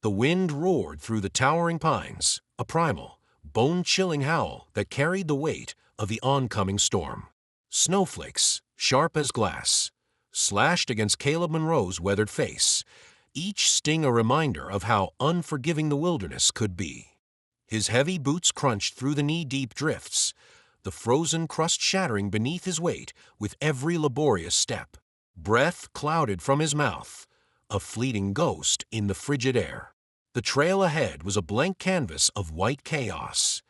The wind roared through the towering pines, a primal, bone-chilling howl that carried the weight of the oncoming storm. Snowflakes, sharp as glass, slashed against Caleb Monroe's weathered face, each sting a reminder of how unforgiving the wilderness could be. His heavy boots crunched through the knee-deep drifts, the frozen crust shattering beneath his weight with every laborious step. Breath clouded from his mouth, a fleeting ghost in the frigid air. The trail ahead was a blank canvas of white chaos,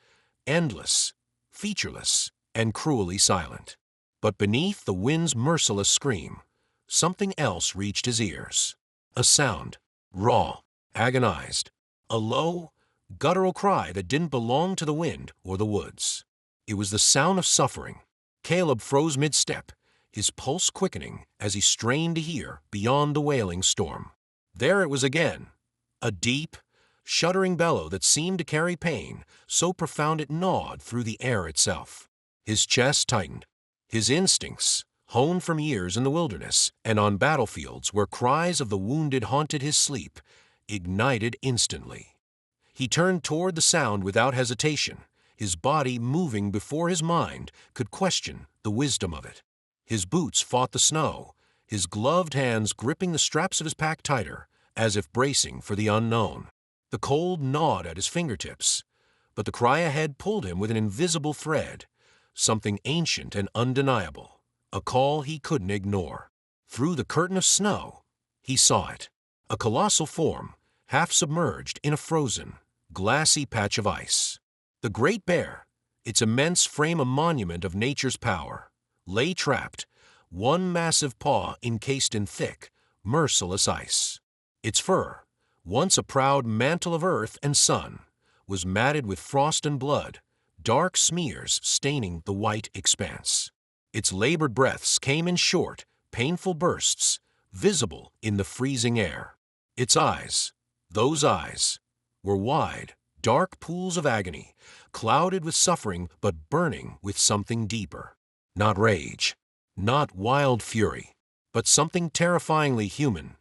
endless, featureless, and cruelly silent. But beneath the wind's merciless scream, something else reached his ears. A sound, raw, agonized, a low, guttural cry that didn't belong to the wind or the woods. It was the sound of suffering. Caleb froze mid-step, his pulse quickening as he strained to hear beyond the wailing storm. There it was again, a deep, shuddering bellow that seemed to carry pain so profound it gnawed through the air itself. His chest tightened. His instincts, honed from years in the wilderness and on battlefields where cries of the wounded haunted his sleep, ignited instantly. He turned toward the sound without hesitation, his body moving before his mind could question the wisdom of it. His boots fought the snow, his gloved hands gripping the straps of his pack tighter, as if bracing for the unknown. The cold gnawed at his fingertips, but the cry ahead pulled him with an invisible thread, something ancient and undeniable, a call he couldn't ignore. Through the curtain of snow, he saw it, a colossal form, half submerged in a frozen, glassy patch of ice. The Great Bear, its immense frame a monument of nature's power, lay trapped, one massive paw encased in thick, merciless ice. Its fur, once a proud mantle of earth and sun, was matted with frost and blood, dark smears staining the white expanse. Its labored breaths came in short, painful bursts, visible in the freezing air. Its eyes, those eyes, were wide, dark pools of agony, clouded with suffering but burning with something deeper. Not rage, not wild fury, but something terrifyingly human,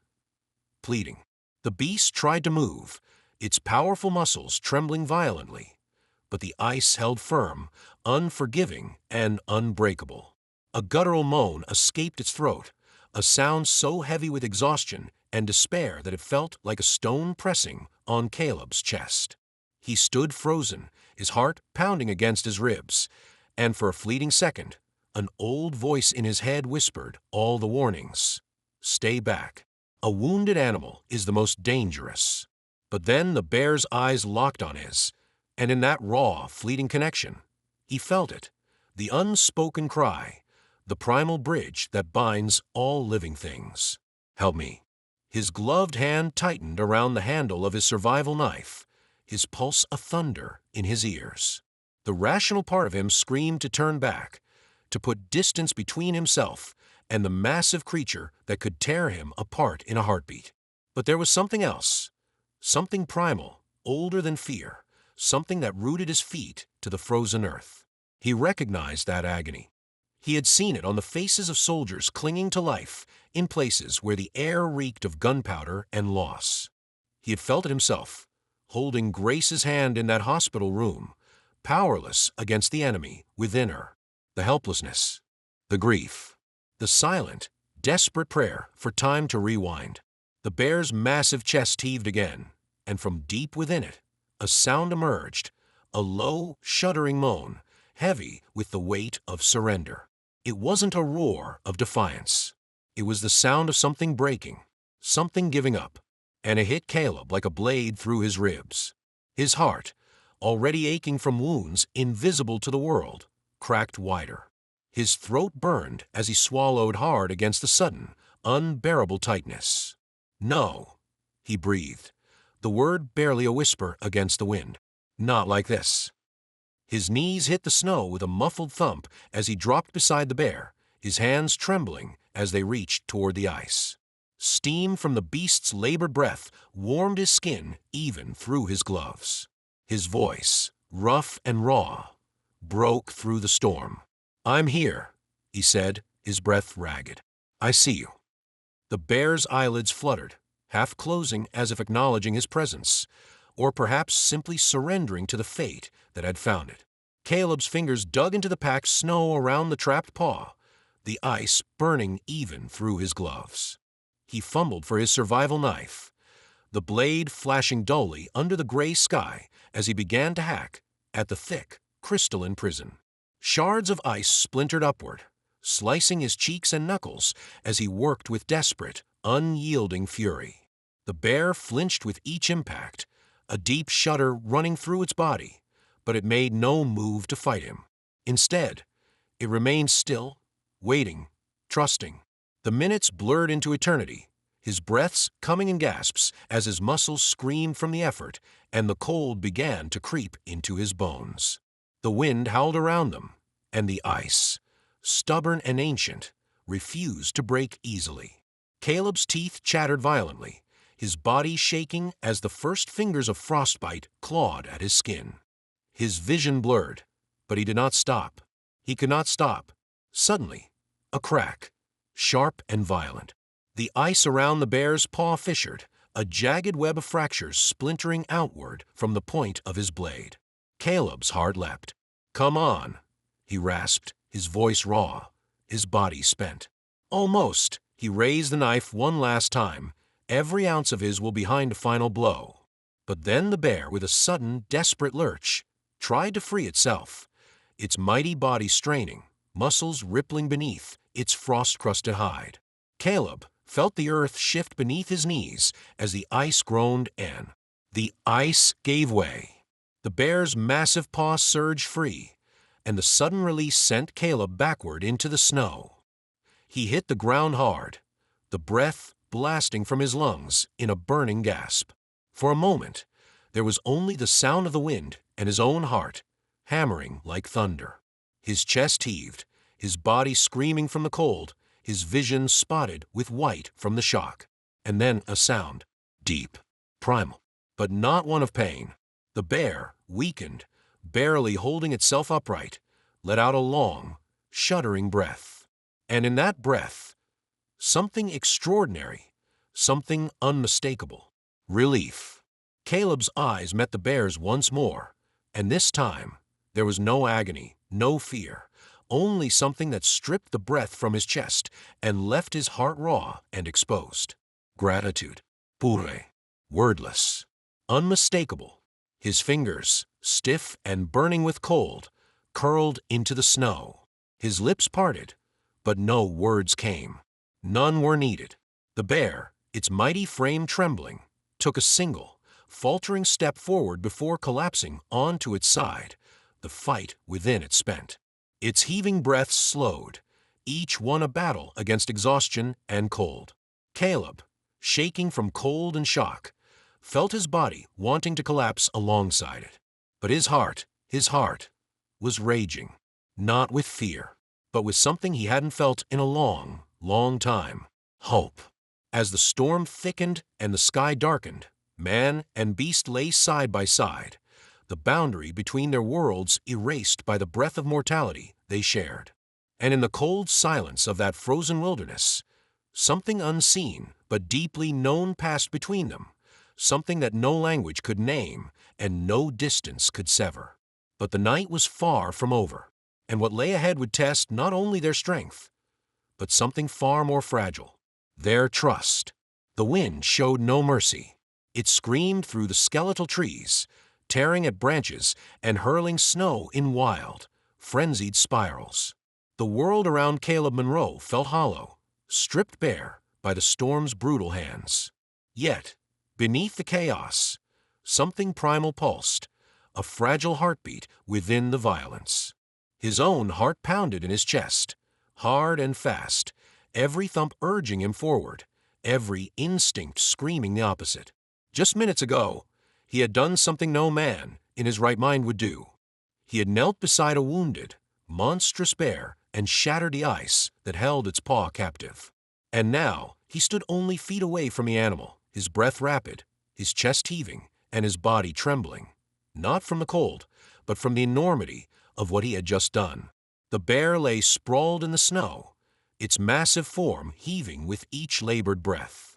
pleading. The beast tried to move, its powerful muscles trembling violently, but the ice held firm, unforgiving and unbreakable. A guttural moan escaped its throat, a sound so heavy with exhaustion and despair that it felt like a stone pressing on Caleb's chest. He stood frozen, his heart pounding against his ribs, and for a fleeting second, an old voice in his head whispered all the warnings. Stay back. A wounded animal is the most dangerous. But then the bear's eyes locked on his, and in that raw, fleeting connection, he felt it, the unspoken cry, the primal bridge that binds all living things. Help me. His gloved hand tightened around the handle of his survival knife, his pulse a thunder in his ears. The rational part of him screamed to turn back, to put distance between himself and the massive creature that could tear him apart in a heartbeat. But there was something else, something primal, older than fear, something that rooted his feet to the frozen earth. He recognized that agony. He had seen it on the faces of soldiers clinging to life in places where the air reeked of gunpowder and loss. He had felt it himself, holding Grace's hand in that hospital room, powerless against the enemy within her. The helplessness, the grief, the silent, desperate prayer for time to rewind. The bear's massive chest heaved again, and from deep within it, a sound emerged, a low, shuddering moan, heavy with the weight of surrender. It wasn't a roar of defiance. It was the sound of something breaking, something giving up, and it hit Caleb like a blade through his ribs. His heart, already aching from wounds invisible to the world, cracked wider. His throat burned as he swallowed hard against the sudden, unbearable tightness. No, he breathed, the word barely a whisper against the wind. Not like this. His knees hit the snow with a muffled thump as he dropped beside the bear, his hands trembling as they reached toward the ice. Steam from the beast's labored breath warmed his skin even through his gloves. His voice, rough and raw, broke through the storm. I'm here, he said, his breath ragged. I see you. The bear's eyelids fluttered, half closing as if acknowledging his presence, or perhaps simply surrendering to the fate that had found it. Caleb's fingers dug into the packed snow around the trapped paw, the ice burning even through his gloves. He fumbled for his survival knife, the blade flashing dully under the gray sky as he began to hack at the thick, crystalline prison. Shards of ice splintered upward, slicing his cheeks and knuckles as he worked with desperate, unyielding fury. The bear flinched with each impact, a deep shudder running through its body, but it made no move to fight him. Instead, it remained still, waiting, trusting. The minutes blurred into eternity, his breaths coming in gasps as his muscles screamed from the effort and the cold began to creep into his bones. The wind howled around them, and the ice, stubborn and ancient, refused to break easily. Caleb's teeth chattered violently, his body shaking as the first fingers of frostbite clawed at his skin. His vision blurred, but he did not stop. He could not stop. Suddenly, a crack, sharp and violent. The ice around the bear's paw fissured, a jagged web of fractures splintering outward from the point of his blade. Caleb's heart leapt. "Come on," he rasped, his voice raw, his body spent. Almost, he raised the knife one last time, every ounce of his will behind a final blow. But then the bear, with a sudden, desperate lurch, tried to free itself, its mighty body straining, muscles rippling beneath its frost-crusted hide. Caleb felt the earth shift beneath his knees as the ice groaned and the ice gave way. The bear's massive paw surged free, and the sudden release sent Caleb backward into the snow. He hit the ground hard, the breath blasting from his lungs in a burning gasp. For a moment, there was only the sound of the wind and his own heart, hammering like thunder. His chest heaved, his body screaming from the cold, his vision spotted with white from the shock. And then a sound, deep, primal, but not one of pain. The bear, weakened, barely holding itself upright, let out a long, shuddering breath. And in that breath, something extraordinary, something unmistakable. Relief. Caleb's eyes met the bear's once more, and this time there was no agony, no fear, only something that stripped the breath from his chest and left his heart raw and exposed. Gratitude. Pure. Wordless. Unmistakable. His fingers, stiff and burning with cold, curled into the snow. His lips parted, but no words came. None were needed. The bear, its mighty frame trembling, took a single, faltering step forward before collapsing onto its side, the fight within it spent. Its heaving breaths slowed, each one a battle against exhaustion and cold. Caleb, shaking from cold and shock, felt his body wanting to collapse alongside it. But his heart was raging, not with fear, but with something he hadn't felt in a long, long time. Hope. As the storm thickened and the sky darkened, man and beast lay side by side, the boundary between their worlds erased by the breath of mortality they shared. And in the cold silence of that frozen wilderness, something unseen but deeply known passed between them, something that no language could name and no distance could sever. But the night was far from over, and what lay ahead would test not only their strength, but something far more fragile, their trust. The wind showed no mercy. It screamed through the skeletal trees, tearing at branches and hurling snow in wild, frenzied spirals. The world around Caleb Monroe felt hollow, stripped bare by the storm's brutal hands. Yet, beneath the chaos, something primal pulsed, a fragile heartbeat within the violence. His own heart pounded in his chest, hard and fast, every thump urging him forward, every instinct screaming the opposite. Just minutes ago, he had done something no man in his right mind would do. He had knelt beside a wounded, monstrous bear and shattered the ice that held its paw captive. And now he stood only feet away from the animal, his breath rapid, his chest heaving, and his body trembling, not from the cold, but from the enormity of what he had just done. The bear lay sprawled in the snow, its massive form heaving with each labored breath.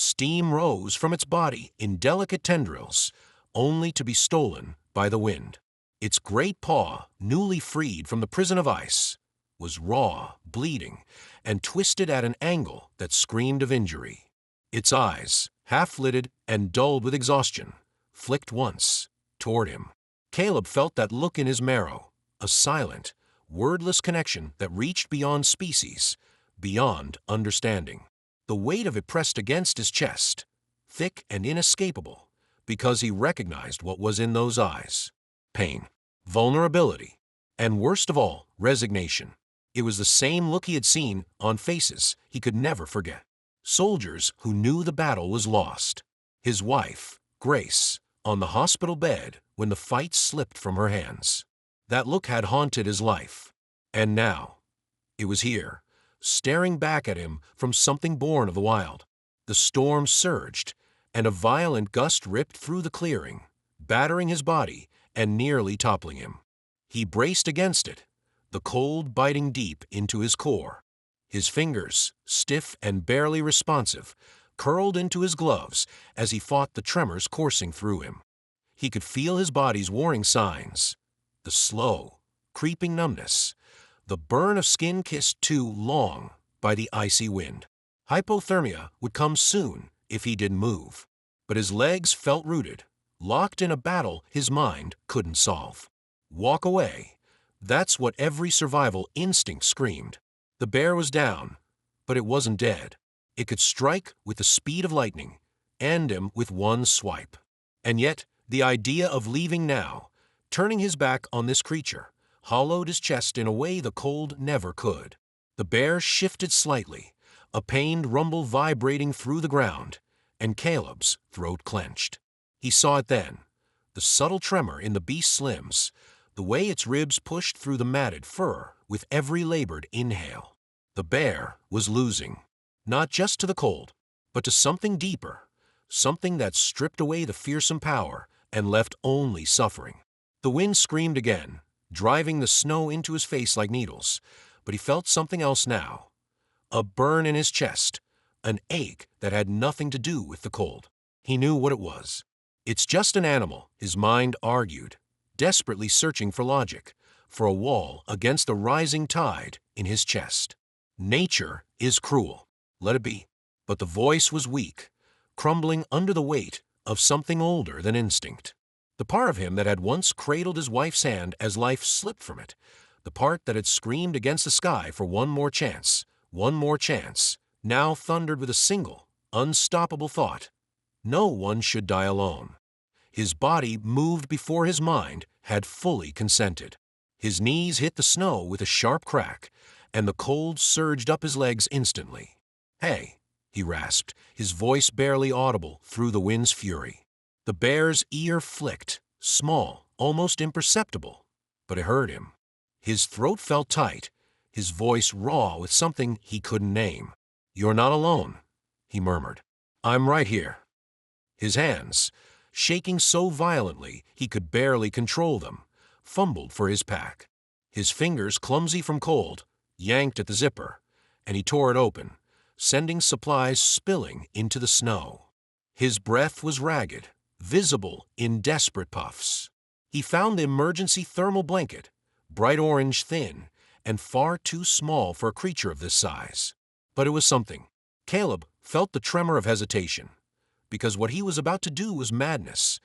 Steam rose from its body in delicate tendrils, only to be stolen by the wind. Its great paw, newly freed from the prison of ice, was raw, bleeding, and twisted at an angle that screamed of injury. Its eyes, half-lidded and dulled with exhaustion, flicked once toward him. Caleb felt that look in his marrow, a silent, wordless connection that reached beyond species, beyond understanding. The weight of it pressed against his chest, thick and inescapable, because he recognized what was in those eyes: pain, vulnerability, and worst of all, resignation. It was the same look he had seen on faces he could never forget. Soldiers who knew the battle was lost. His wife, Grace, on the hospital bed when the fight slipped from her hands. That look had haunted his life. And now, it was here, staring back at him from something born of the wild. The storm surged, and a violent gust ripped through the clearing, battering his body and nearly toppling him. He braced against it, the cold biting deep into his core. His fingers, stiff and barely responsive, curled into his gloves as he fought the tremors coursing through him. He could feel his body's warning signs: the slow, creeping numbness, the burn of skin kissed too long by the icy wind. Hypothermia would come soon if he didn't move. But his legs felt rooted, locked in a battle his mind couldn't solve. Walk away. That's what every survival instinct screamed. The bear was down, but it wasn't dead. It could strike with the speed of lightning, end him with one swipe. And yet, the idea of leaving now, turning his back on this creature, hollowed his chest in a way the cold never could. The bear shifted slightly, a pained rumble vibrating through the ground, and Caleb's throat clenched. He saw it then, the subtle tremor in the beast's limbs, the way its ribs pushed through the matted fur with every labored inhale. The bear was losing, not just to the cold, but to something deeper, something that stripped away the fearsome power and left only suffering. The wind screamed again, driving the snow into his face like needles, but he felt something else now. A burn in his chest, an ache that had nothing to do with the cold. He knew what it was. It's just an animal, his mind argued, desperately searching for logic, for a wall against the rising tide in his chest. Nature is cruel. Let it be. But the voice was weak, crumbling under the weight of something older than instinct. The part of him that had once cradled his wife's hand as life slipped from it, the part that had screamed against the sky for one more chance, now thundered with a single, unstoppable thought: no one should die alone. His body moved before his mind had fully consented. His knees hit the snow with a sharp crack, and the cold surged up his legs instantly. "Hey," he rasped, his voice barely audible through the wind's fury. The bear's ear flicked, small, almost imperceptible, but it heard him. His throat felt tight, his voice raw with something he couldn't name. "You're not alone," he murmured. "I'm right here." His hands, shaking so violently he could barely control them, fumbled for his pack. His fingers, clumsy from cold, yanked at the zipper, and he tore it open, sending supplies spilling into the snow. His breath was ragged, visible in desperate puffs. He found the emergency thermal blanket, bright orange thin, and far too small for a creature of this size. But it was something. Caleb felt the tremor of hesitation, because what he was about to do was madness,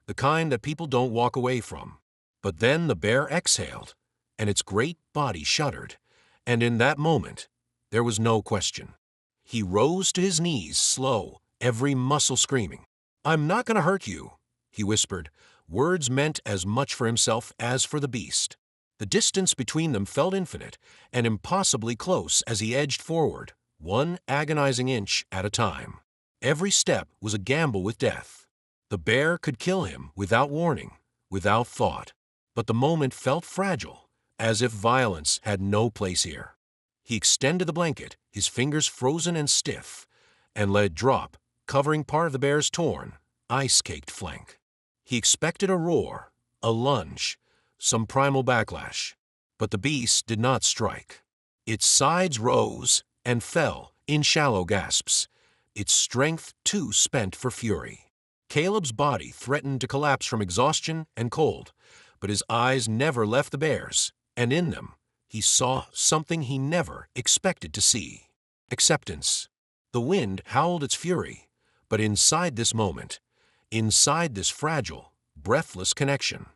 the kind that people don't walk away from. But then the bear exhaled, and its great body shuddered, and in that moment, there was no question. He rose to his knees, slow, every muscle screaming. "I'm not going to hurt you," he whispered, words meant as much for himself as for the beast. The distance between them felt infinite and impossibly close as he edged forward, one agonizing inch at a time. Every step was a gamble with death. The bear could kill him without warning, without thought. But the moment felt fragile, as if violence had no place here. He extended the blanket, his fingers frozen and stiff, and let it drop, covering part of the bear's torn, ice-caked flank. He expected a roar, a lunge, some primal backlash. But the beast did not strike. Its sides rose and fell in shallow gasps, its strength too spent for fury. Caleb's body threatened to collapse from exhaustion and cold, but his eyes never left the bear's, and in them he saw something he never expected to see: acceptance. The wind howled its fury, but inside this moment, inside this fragile, breathless connection,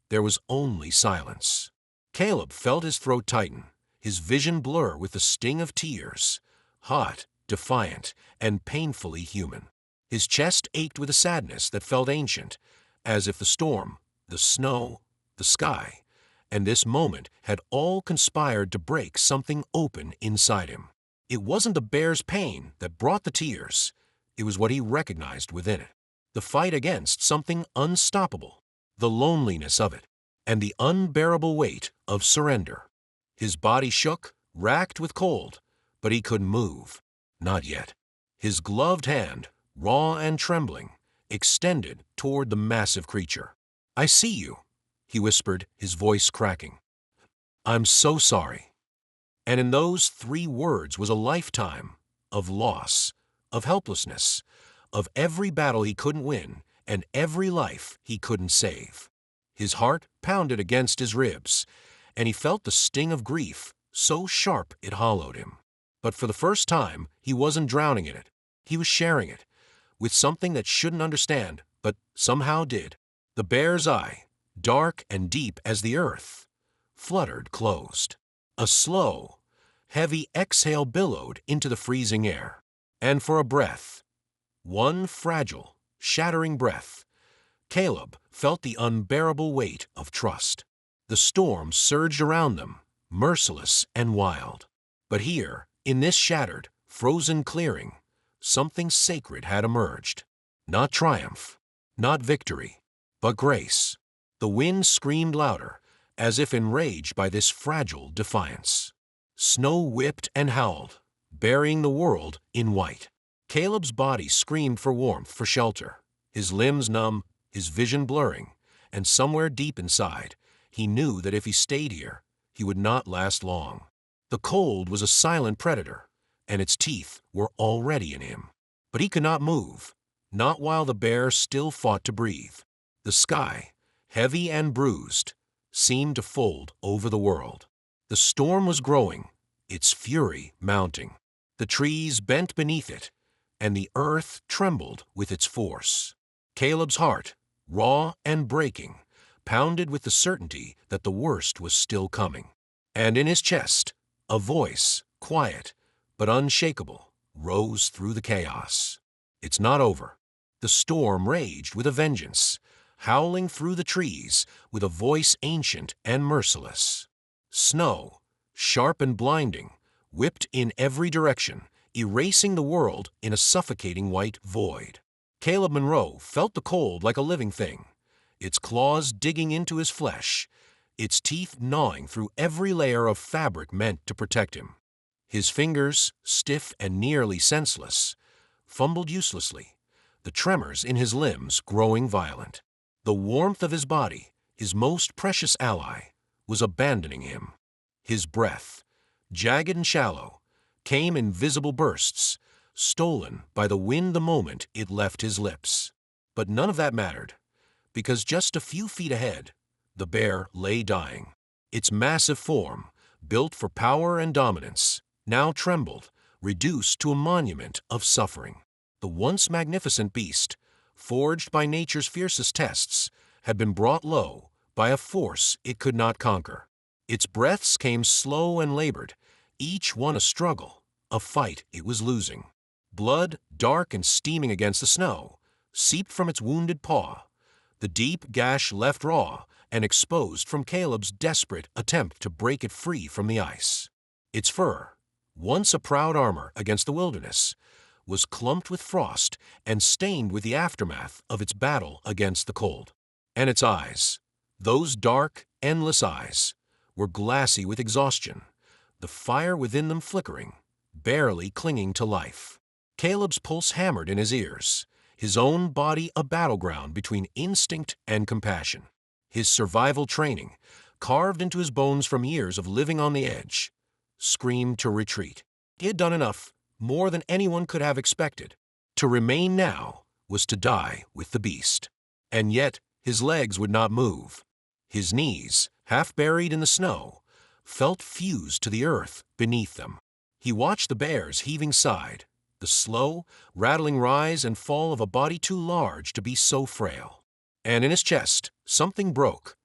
there was only silence. Caleb felt his throat tighten, his vision blur with the sting of tears, hot, defiant, and painfully human. His chest ached with a sadness that felt ancient, as if the storm, the snow, the sky, and this moment had all conspired to break something open inside him. It wasn't the bear's pain that brought the tears. It was what he recognized within it. The fight against something unstoppable, the loneliness of it, and the unbearable weight of surrender. His body shook, racked with cold, but he couldn't move. Not yet. His gloved hand, raw and trembling, extended toward the massive creature. "I see you," he whispered, his voice cracking. "I'm so sorry." And in those 3 words was a lifetime of loss, of helplessness, of every battle he couldn't win and every life he couldn't save. His heart pounded against his ribs, and he felt the sting of grief so sharp it hollowed him. But for the first time, he wasn't drowning in it. He was sharing it with something that shouldn't understand, but somehow did. The bear's eye, dark and deep as the earth, fluttered closed. A slow, heavy exhale billowed into the freezing air. And for a breath, one fragile, shattering breath, Caleb felt the unbearable weight of trust. The storm surged around them, merciless and wild. But here, in this shattered, frozen clearing, something sacred had emerged. Not triumph, not victory, but grace. The wind screamed louder, as if enraged by this fragile defiance. Snow whipped and howled, burying the world in white. Caleb's body screamed for warmth, for shelter, his limbs numb, his vision blurring, and somewhere deep inside, he knew that if he stayed here, he would not last long. The cold was a silent predator, and its teeth were already in him. But he could not move, not while the bear still fought to breathe. The sky, heavy and bruised, seemed to fold over the world. The storm was growing, its fury mounting. The trees bent beneath it, and the earth trembled with its force. Caleb's heart, raw and breaking, pounded with the certainty that the worst was still coming. And in his chest, a voice, quiet but unshakable, rose through the chaos. "It's not over." The storm raged with a vengeance, howling through the trees with a voice ancient and merciless. Snow, sharp and blinding, whipped in every direction, erasing the world in a suffocating white void. Caleb Monroe felt the cold like a living thing, its claws digging into his flesh, its teeth gnawing through every layer of fabric meant to protect him. His fingers, stiff and nearly senseless, fumbled uselessly, the tremors in his limbs growing violent. The warmth of his body, his most precious ally, was abandoning him. His breath, jagged and shallow, came in visible bursts, stolen by the wind the moment it left his lips. But none of that mattered, because just a few feet ahead, the bear lay dying. Its massive form, built for power and dominance, now trembled, reduced to a monument of suffering. The once magnificent beast, forged by nature's fiercest tests, had been brought low by a force it could not conquer. Its breaths came slow and labored, each one a struggle, a fight it was losing. Blood, dark and steaming against the snow, seeped from its wounded paw, the deep gash left raw and exposed from Caleb's desperate attempt to break it free from the ice. Its fur, once a proud armor against the wilderness, was clumped with frost and stained with the aftermath of its battle against the cold. And its eyes, those dark, endless eyes, were glassy with exhaustion, the fire within them flickering, barely clinging to life. Caleb's pulse hammered in his ears, his own body a battleground between instinct and compassion. His survival training, carved into his bones from years of living on the edge, screamed to retreat. He had done enough, more than anyone could have expected, To remain now was to die with the beast. And yet his legs would not move. His knees, half buried in the snow, felt fused to the earth beneath them. He watched the bear's heaving side, the slow, rattling rise and fall of a body too large to be so frail. And in his chest, something broke,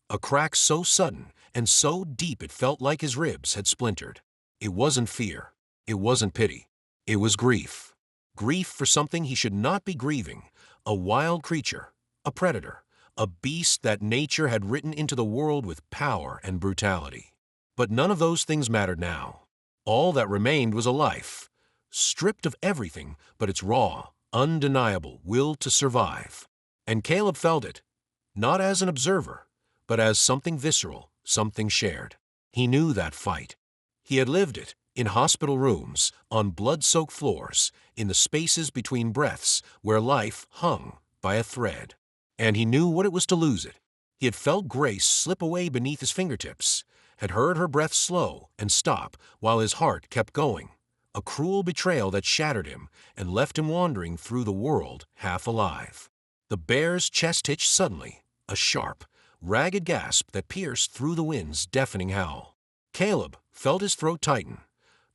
a crack so sudden and so deep it felt like his ribs had splintered. It wasn't fear. It wasn't pity. It was grief. Grief for something he should not be grieving, a wild creature, a predator, a beast that nature had written into the world with power and brutality. But none of those things mattered now. All that remained was a life, stripped of everything but its raw, undeniable will to survive. And Caleb felt it, not as an observer, but as something visceral, something shared. He knew that fight. He had lived it in hospital rooms, on blood-soaked floors, in the spaces between breaths where life hung by a thread. And he knew what it was to lose it. He had felt Grace slip away beneath his fingertips, had heard her breath slow and stop while his heart kept going, a cruel betrayal that shattered him and left him wandering through the world half alive. The bear's chest hitched suddenly, a sharp, ragged gasp that pierced through the wind's deafening howl. Caleb felt his throat tighten,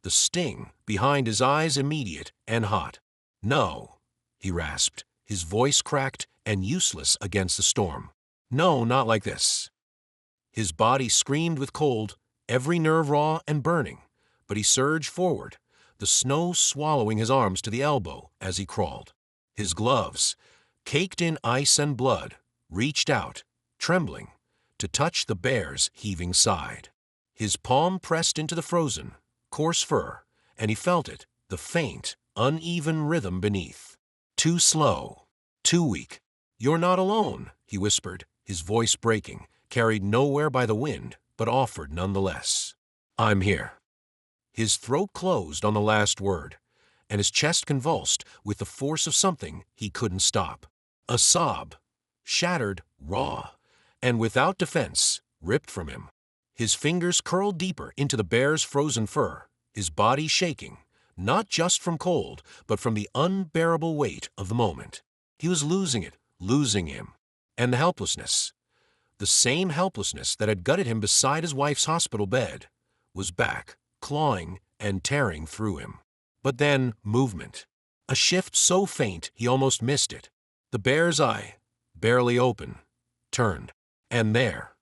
the sting behind his eyes immediate and hot. "No," he rasped, his voice cracked and useless against the storm. "No, not like this." His body screamed with cold, every nerve raw and burning, but he surged forward, the snow swallowing his arms to the elbow as he crawled. His gloves, caked in ice and blood, reached out, trembling, to touch the bear's heaving side. His palm pressed into the frozen, coarse fur, and he felt it, the faint, uneven rhythm beneath. Too slow, too weak. "You're not alone," he whispered, his voice breaking, carried nowhere by the wind, but offered nonetheless. "I'm here." His throat closed on the last word, and his chest convulsed with the force of something he couldn't stop. A sob, shattered, raw, and without defense, ripped from him. His fingers curled deeper into the bear's frozen fur, his body shaking, not just from cold, but from the unbearable weight of the moment. He was losing it, losing him. And the helplessness, the same helplessness that had gutted him beside his wife's hospital bed, was back, clawing and tearing through him. But then movement. A shift so faint he almost missed it. The bear's eye, barely open, turned. And there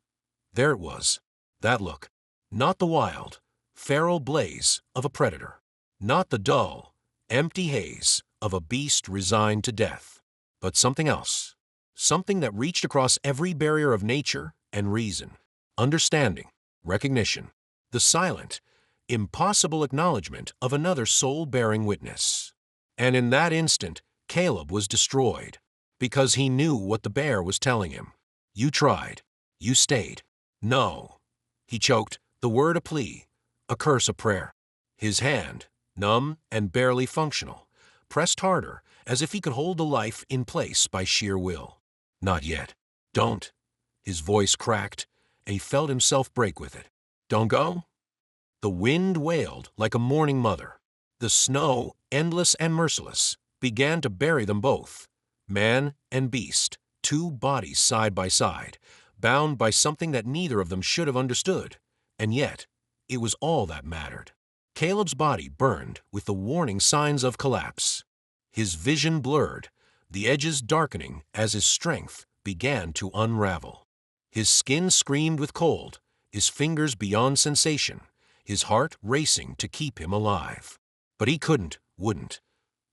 it was. That look. Not the wild, feral blaze of a predator. Not the dull, empty haze of a beast resigned to death. But something else. Something that reached across every barrier of nature and reason. Understanding, recognition. The silent, impossible acknowledgement of another soul-bearing witness. And in that instant, Caleb was destroyed, because he knew what the bear was telling him. You tried. You stayed. No. He choked, the word a plea, a curse a prayer. His hand, numb and barely functional, pressed harder as if he could hold the life in place by sheer will. Not yet. Don't. His voice cracked, and he felt himself break with it. Don't go? The wind wailed like a mourning mother. The snow, endless and merciless, began to bury them both, man and beast, two bodies side by side, bound by something that neither of them should have understood, and yet it was all that mattered. Caleb's body burned with the warning signs of collapse. His vision blurred, the edges darkening as his strength began to unravel. His skin screamed with cold, his fingers beyond sensation, his heart racing to keep him alive. But he wouldn't.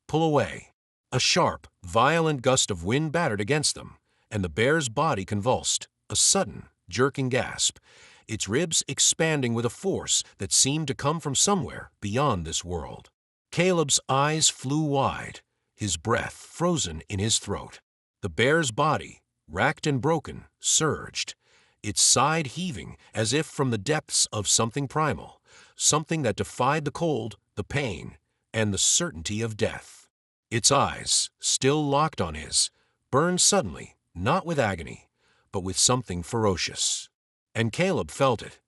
Pull away. A sharp, violent gust of wind battered against them, and the bear's body convulsed, a sudden, jerking gasp, its ribs expanding with a force that seemed to come from somewhere beyond this world. Caleb's eyes flew wide, his breath frozen in his throat. The bear's body, racked and broken, surged, its side heaving as if from the depths of something primal, something that defied the cold, the pain, and the certainty of death. Its eyes, still locked on his, burned suddenly, not with agony, but with something ferocious. And Caleb felt it,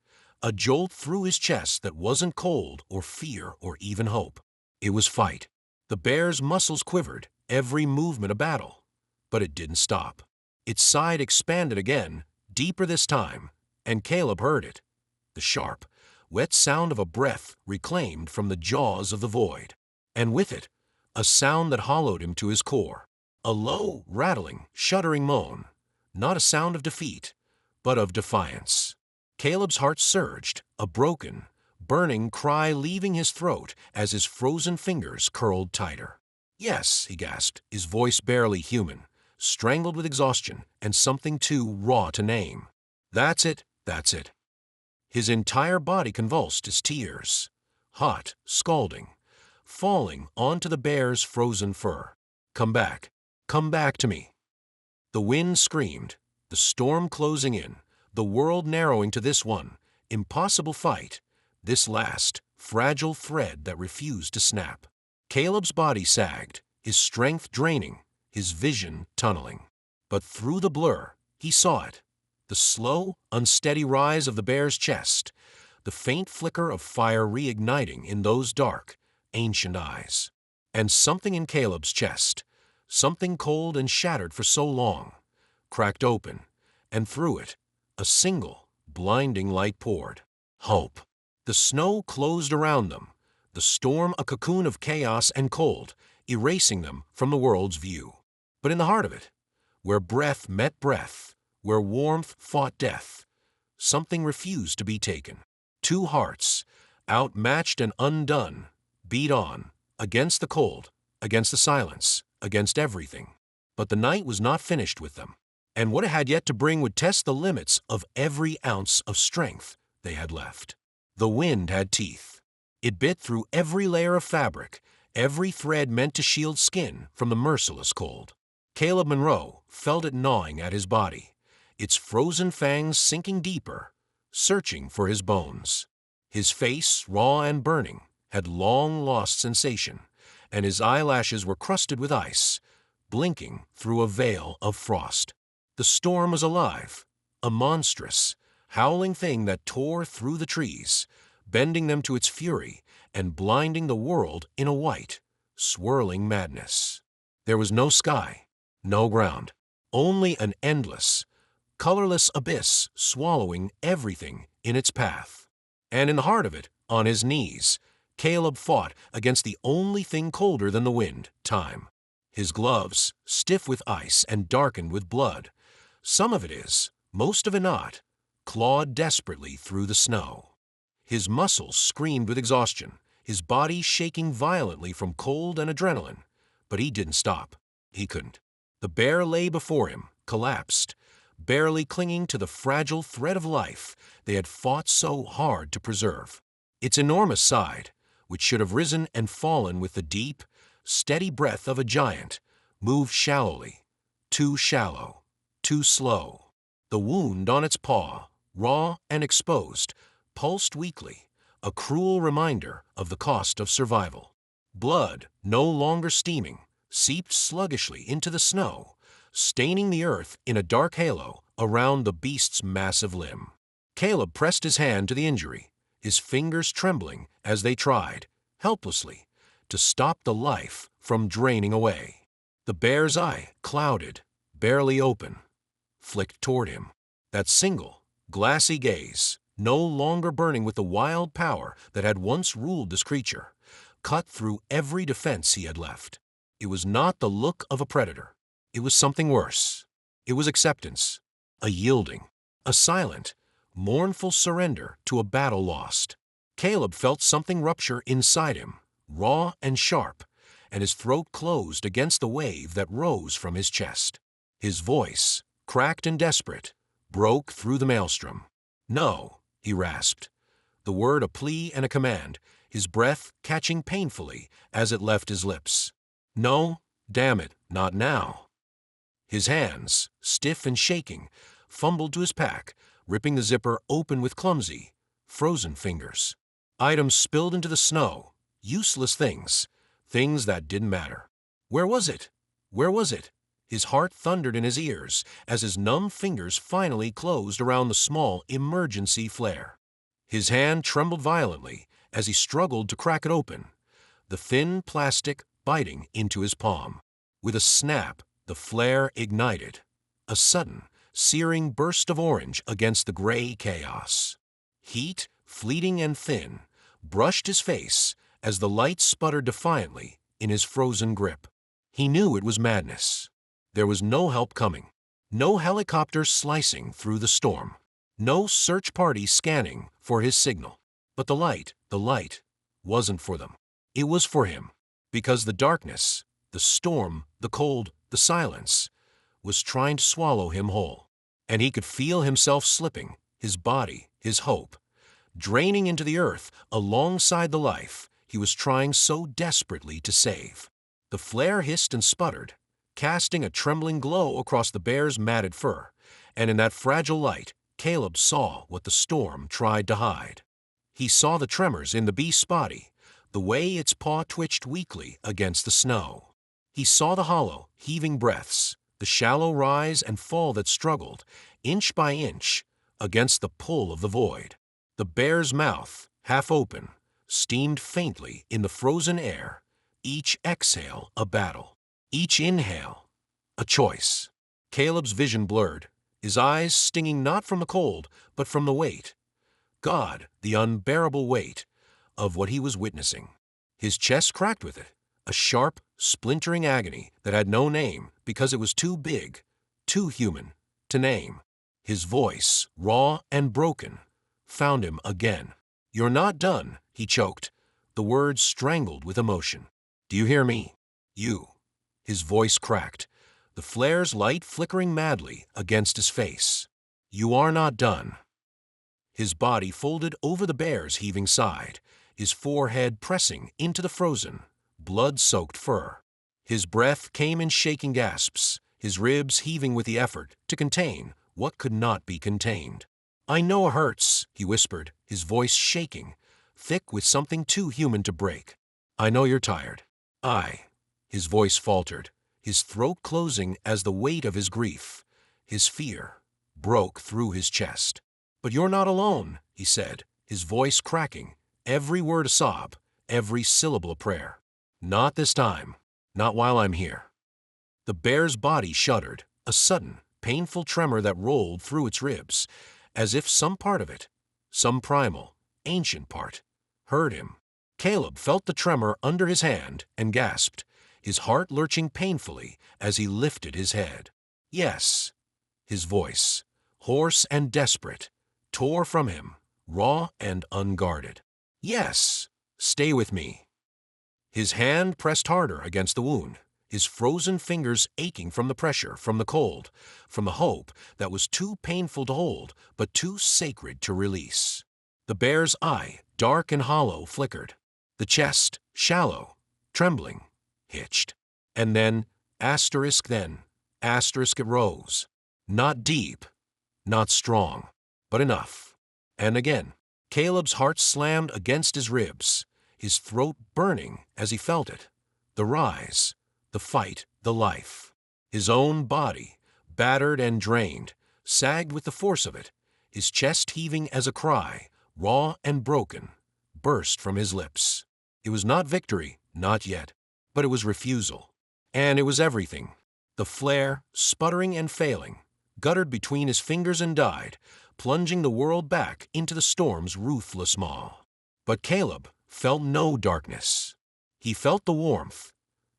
a jolt through his chest that wasn't cold or fear or even hope. It was fight. The bear's muscles quivered, every movement a battle. But it didn't stop. Its side expanded again, deeper this time, and Caleb heard it. The sharp, wet sound of a breath reclaimed from the jaws of the void. And with it, a sound that hollowed him to his core. A low, rattling, shuddering moan. Not a sound of defeat, but of defiance. Caleb's heart surged, a broken, burning cry leaving his throat as his frozen fingers curled tighter. "Yes," he gasped, his voice barely human, strangled with exhaustion and something too raw to name. "That's it, that's it." His entire body convulsed as tears, hot, scalding, falling onto the bear's frozen fur. Come back to me." The wind screamed, the storm closing in, the world narrowing to this one impossible fight, this last, fragile thread that refused to snap. Caleb's body sagged, his strength draining, his vision tunneling. But through the blur, he saw it. The slow, unsteady rise of the bear's chest, the faint flicker of fire reigniting in those dark, ancient eyes. And something in Caleb's chest, something cold and shattered for so long, cracked open, and through it, a single, blinding light poured. Hope. The snow closed around them, the storm a cocoon of chaos and cold, erasing them from the world's view. But in the heart of it, where breath met breath, where warmth fought death, something refused to be taken. Two hearts, outmatched and undone, beat on, against the cold, against the silence, against everything. But the night was not finished with them, and what it had yet to bring would test the limits of every ounce of strength they had left. The wind had teeth. It bit through every layer of fabric, every thread meant to shield skin from the merciless cold. Caleb Monroe felt it gnawing at his body, its frozen fangs sinking deeper, searching for his bones. His face, raw and burning, had long lost sensation, and his eyelashes were crusted with ice, blinking through a veil of frost. The storm was alive, a monstrous, howling thing that tore through the trees, bending them to its fury and blinding the world in a white, swirling madness. There was no sky, no ground, only an endless, colorless abyss swallowing everything in its path. And in the heart of it, on his knees, Caleb fought against the only thing colder than the wind, time. His gloves, stiff with ice and darkened with blood, some of it is, most of it not, clawed desperately through the snow. His muscles screamed with exhaustion, his body shaking violently from cold and adrenaline. But he didn't stop. He couldn't. The bear lay before him, collapsed, barely clinging to the fragile thread of life they had fought so hard to preserve. Its enormous side, which should have risen and fallen with the deep, steady breath of a giant, moved shallowly, too shallow, too slow. The wound on its paw, raw and exposed, pulsed weakly, a cruel reminder of the cost of survival. Blood, no longer steaming, seeped sluggishly into the snow, staining the earth in a dark halo around the beast's massive limb. Caleb pressed his hand to the injury, his fingers trembling as they tried, helplessly, to stop the life from draining away. The bear's eye, clouded, barely open, flicked toward him. That single, glassy gaze, no longer burning with the wild power that had once ruled this creature, cut through every defense he had left. It was not the look of a predator. It was something worse. It was acceptance, a yielding, a silent, mournful surrender to a battle lost. Caleb felt something rupture inside him, raw and sharp, and his throat closed against the wave that rose from his chest. His voice, cracked and desperate, broke through the maelstrom. "No," he rasped, the word a plea and a command, his breath catching painfully as it left his lips. "No, damn it, not now." His hands, stiff and shaking, fumbled to his pack, ripping the zipper open with clumsy, frozen fingers. Items spilled into the snow, useless things, things that didn't matter. Where was it? Where was it? His heart thundered in his ears as his numb fingers finally closed around the small emergency flare. His hand trembled violently as he struggled to crack it open. The thin plastic, biting into his palm. With a snap, the flare ignited. A sudden, searing burst of orange against the gray chaos. Heat, fleeting and thin, brushed his face as the light sputtered defiantly in his frozen grip. He knew it was madness. There was no help coming. No helicopter slicing through the storm. No search party scanning for his signal. But the light, wasn't for them. It was for him. Because the darkness, the storm, the cold, the silence, was trying to swallow him whole. And he could feel himself slipping, his body, his hope, draining into the earth alongside the life he was trying so desperately to save. The flare hissed and sputtered, casting a trembling glow across the bear's matted fur, and in that fragile light, Caleb saw what the storm tried to hide. He saw the tremors in the beast's body, the way its paw twitched weakly against the snow. He saw the hollow, heaving breaths, the shallow rise and fall that struggled, inch by inch, against the pull of the void. The bear's mouth, half open, steamed faintly in the frozen air, each exhale a battle, each inhale a choice. Caleb's vision blurred, his eyes stinging not from the cold, but from the weight. God, the unbearable weight of what he was witnessing. His chest cracked with it, a sharp, splintering agony that had no name because it was too big, too human, to name. His voice, raw and broken, found him again. "You're not done," he choked, the words strangled with emotion. "Do you hear me? You." His voice cracked, the flare's light flickering madly against his face. "You are not done." His body folded over the bear's heaving side, his forehead pressing into the frozen, blood-soaked fur. His breath came in shaking gasps, his ribs heaving with the effort to contain what could not be contained. "I know it hurts," he whispered, his voice shaking, thick with something too human to break. "I know you're tired." His voice faltered, his throat closing as the weight of his grief, his fear, broke through his chest. "But you're not alone," he said, his voice cracking, every word a sob, every syllable a prayer. "Not this time. Not while I'm here." The bear's body shuddered, a sudden, painful tremor that rolled through its ribs, as if some part of it, some primal, ancient part, heard him. Caleb felt the tremor under his hand and gasped, his heart lurching painfully as he lifted his head. "Yes." His voice, hoarse and desperate, tore from him, raw and unguarded. "Yes, stay with me." His hand pressed harder against the wound, his frozen fingers aching from the pressure, from the cold, from the hope that was too painful to hold but too sacred to release. The bear's eye, dark and hollow, flickered. The chest, shallow, trembling, hitched. And then, it rose. Not deep, not strong, but enough. And again, Caleb's heart slammed against his ribs, his throat burning as he felt it. The rise, the fight, the life. His own body, battered and drained, sagged with the force of it, his chest heaving as a cry, raw and broken, burst from his lips. It was not victory, not yet, but it was refusal. And it was everything. The flare, sputtering and failing, guttered between his fingers and died, plunging the world back into the storm's ruthless maw. But Caleb felt no darkness. He felt the warmth,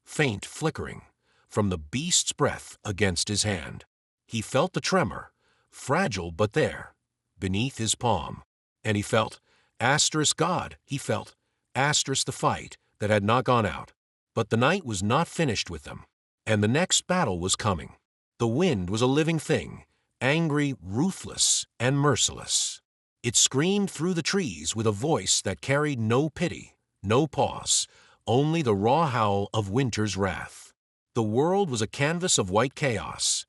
faint flickering, from the beast's breath against his hand. He felt the tremor, fragile but there, beneath his palm. And he felt, God, he felt, the fight that had not gone out. But the night was not finished with them, and the next battle was coming. The wind was a living thing, angry, ruthless, and merciless. It screamed through the trees with a voice that carried no pity, no pause, only the raw howl of winter's wrath. The world was a canvas of white chaos,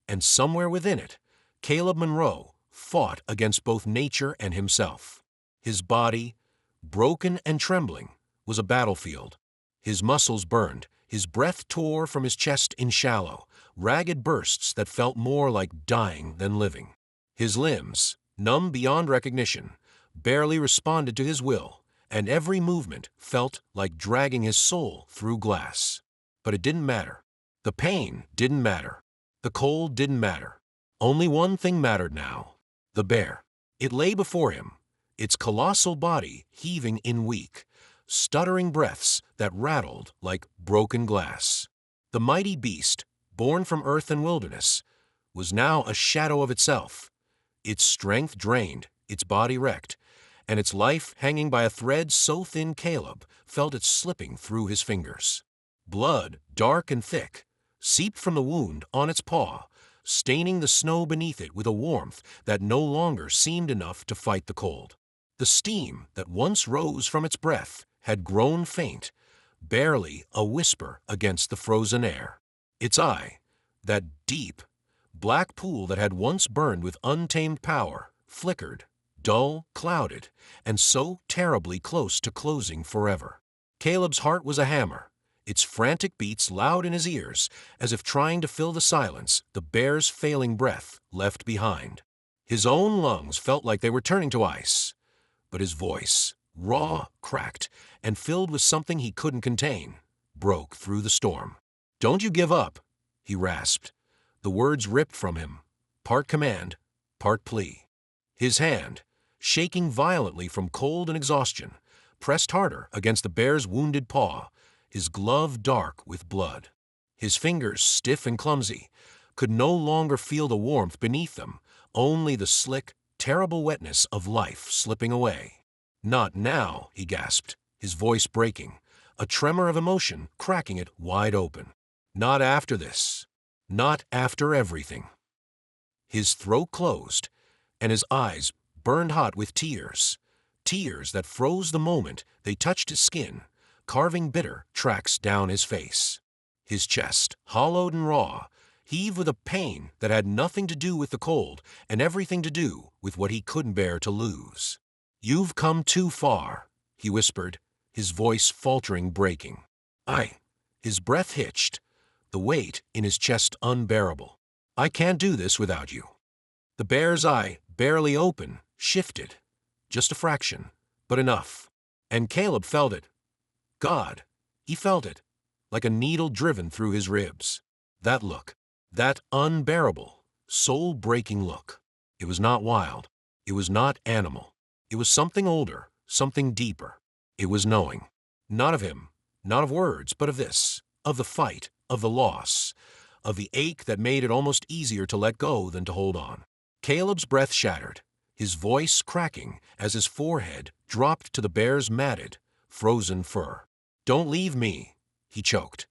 and somewhere within it, Caleb Monroe fought against both nature and himself. His body, broken and trembling, was a battlefield. His muscles burned, his breath tore from his chest in shallow, ragged bursts that felt more like dying than living. His limbs, numb beyond recognition, barely responded to his will and every movement felt like dragging his soul through glass. But it didn't matter. The pain didn't matter. The cold didn't matter. Only one thing mattered now: the bear. It lay before him, its colossal body heaving in weak, stuttering breaths that rattled like broken glass. The mighty beast, born from earth and wilderness, was now a shadow of itself, its strength drained, its body wrecked, and its life hanging by a thread so thin Caleb felt it slipping through his fingers. Blood, dark and thick, seeped from the wound on its paw, staining the snow beneath it with a warmth that no longer seemed enough to fight the cold. The steam that once rose from its breath had grown faint, barely a whisper against the frozen air. Its eye, that deep, black pool that had once burned with untamed power, flickered, dull, clouded, and so terribly close to closing forever. Caleb's heart was a hammer, its frantic beats loud in his ears, as if trying to fill the silence the bear's failing breath left behind. His own lungs felt like they were turning to ice, but his voice, raw, cracked, and filled with something he couldn't contain, broke through the storm. "Don't you give up," he rasped, the words ripped from him, part command, part plea. His hand, shaking violently from cold and exhaustion, pressed harder against the bear's wounded paw, his glove dark with blood. His fingers, stiff and clumsy, could no longer feel the warmth beneath them, only the slick, terrible wetness of life slipping away. "Not now," he gasped, his voice breaking, a tremor of emotion cracking it wide open. "Not after this. Not after everything." His throat closed, and his eyes burned hot with tears, tears that froze the moment they touched his skin, carving bitter tracks down his face. His chest, hollowed and raw, heaved with a pain that had nothing to do with the cold and everything to do with what he couldn't bear to lose. "You've come too far," he whispered, his voice faltering, breaking. His breath hitched, the weight in his chest unbearable. "I can't do this without you." The bear's eye, barely open, shifted. Just a fraction, but enough. And Caleb felt it. God, he felt it, like a needle driven through his ribs. That look, that unbearable, soul-breaking look. It was not wild. It was not animal. It was something older, something deeper. It was knowing. Not of him, not of words, but of this, of the fight, of the loss, of the ache that made it almost easier to let go than to hold on. Caleb's breath shattered, his voice cracking as his forehead dropped to the bear's matted, frozen fur. "Don't leave me," he choked,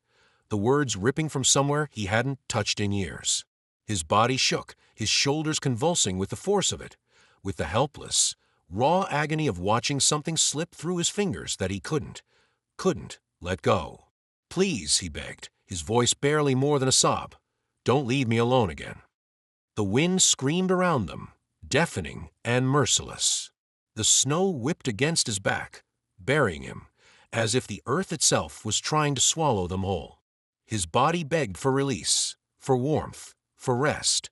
the words ripping from somewhere he hadn't touched in years. His body shook, his shoulders convulsing with the force of it, with the helpless, raw agony of watching something slip through his fingers that he couldn't let go. "Please," he begged, his voice barely more than a sob, "don't leave me alone again." The wind screamed around them, deafening and merciless. The snow whipped against his back, burying him, as if the earth itself was trying to swallow them whole. His body begged for release, for warmth, for rest,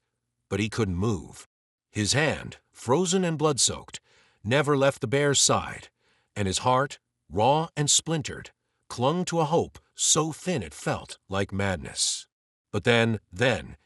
but he couldn't move. His hand, frozen and blood-soaked, never left the bear's side, and his heart, raw and splintered, clung to a hope so thin it felt like madness. But then,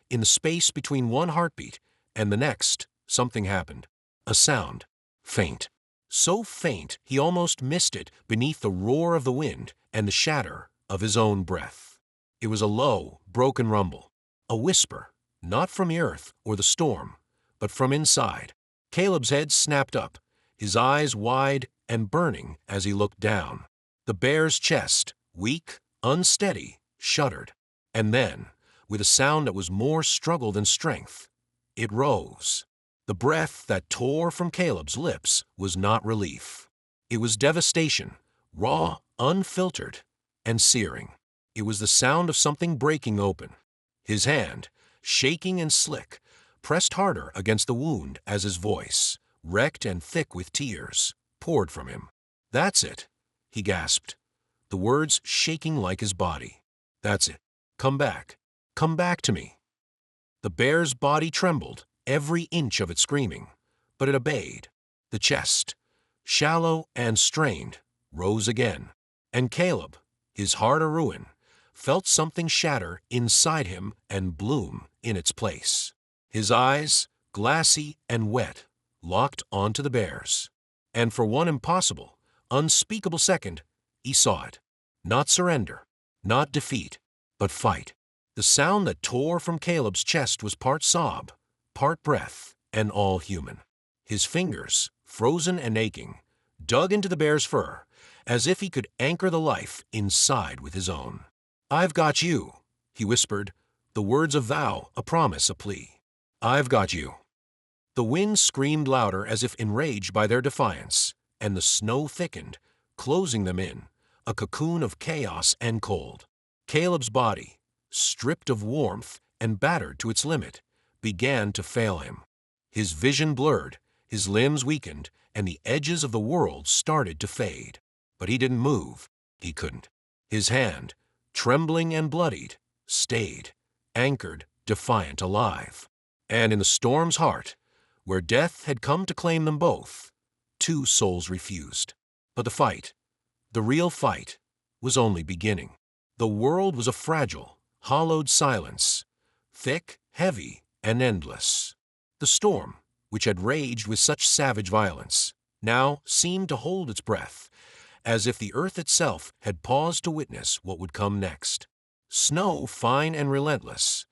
in the space between one heartbeat and the next, something happened. A sound, faint. So faint he almost missed it beneath the roar of the wind and the shatter of his own breath. It was a low, broken rumble, a whisper, not from the earth or the storm, but from inside. Caleb's head snapped up, his eyes wide and burning as he looked down. The bear's chest, weak, unsteady, shuddered. And then, with a sound that was more struggle than strength, it rose. The breath that tore from Caleb's lips was not relief. It was devastation, raw, unfiltered, and searing. It was the sound of something breaking open. His hand, shaking and slick, pressed harder against the wound as his voice, wrecked and thick with tears, poured from him. "That's it," he gasped, the words shaking like his body. "That's it. Come back. Come back to me." The bear's body trembled, every inch of it screaming, but it obeyed. The chest, shallow and strained, rose again. And Caleb, his heart a ruin, felt something shatter inside him and bloom in its place. His eyes, glassy and wet, locked onto the bear's. And for one impossible, unspeakable second, he saw it. Not surrender, not defeat, but fight. The sound that tore from Caleb's chest was part sob, part breath, and all human. His fingers, frozen and aching, dug into the bear's fur, as if he could anchor the life inside with his own. "I've got you," he whispered, the words a vow, a promise, a plea. "I've got you." The wind screamed louder as if enraged by their defiance, and the snow thickened, closing them in, a cocoon of chaos and cold. Caleb's body, stripped of warmth and battered to its limit, began to fail him. His vision blurred, his limbs weakened, and the edges of the world started to fade. But he didn't move. He couldn't. His hand, trembling and bloodied, stayed, anchored, defiant, alive. And in the storm's heart, where death had come to claim them both, two souls refused. But the fight, the real fight, was only beginning. The world was a fragile, hollowed silence, thick, heavy, and endless. The storm, which had raged with such savage violence, now seemed to hold its breath, as if the earth itself had paused to witness what would come next. Snow, fine and relentless,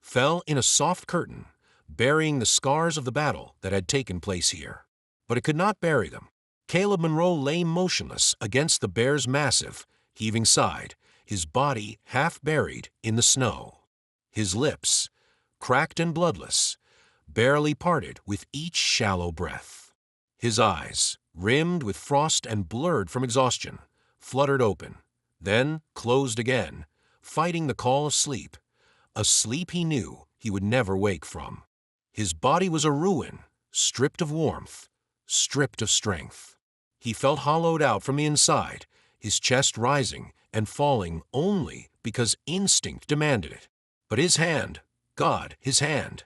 fell in a soft curtain, burying the scars of the battle that had taken place here. But it could not bury them. Caleb Monroe lay motionless against the bear's massive, heaving side, his body half buried in the snow. His lips, cracked and bloodless, barely parted with each shallow breath. His eyes, rimmed with frost and blurred from exhaustion, fluttered open, then closed again, fighting the call of sleep, a sleep he knew he would never wake from. His body was a ruin, stripped of warmth, stripped of strength. He felt hollowed out from the inside, his chest rising and falling only because instinct demanded it. But his hand, God, his hand,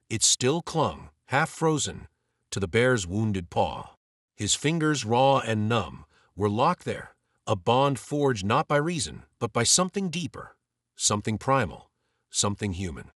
it still clung, half frozen, to the bear's wounded paw. His fingers, raw and numb, were locked there, a bond forged not by reason, but by something deeper, something primal, something human.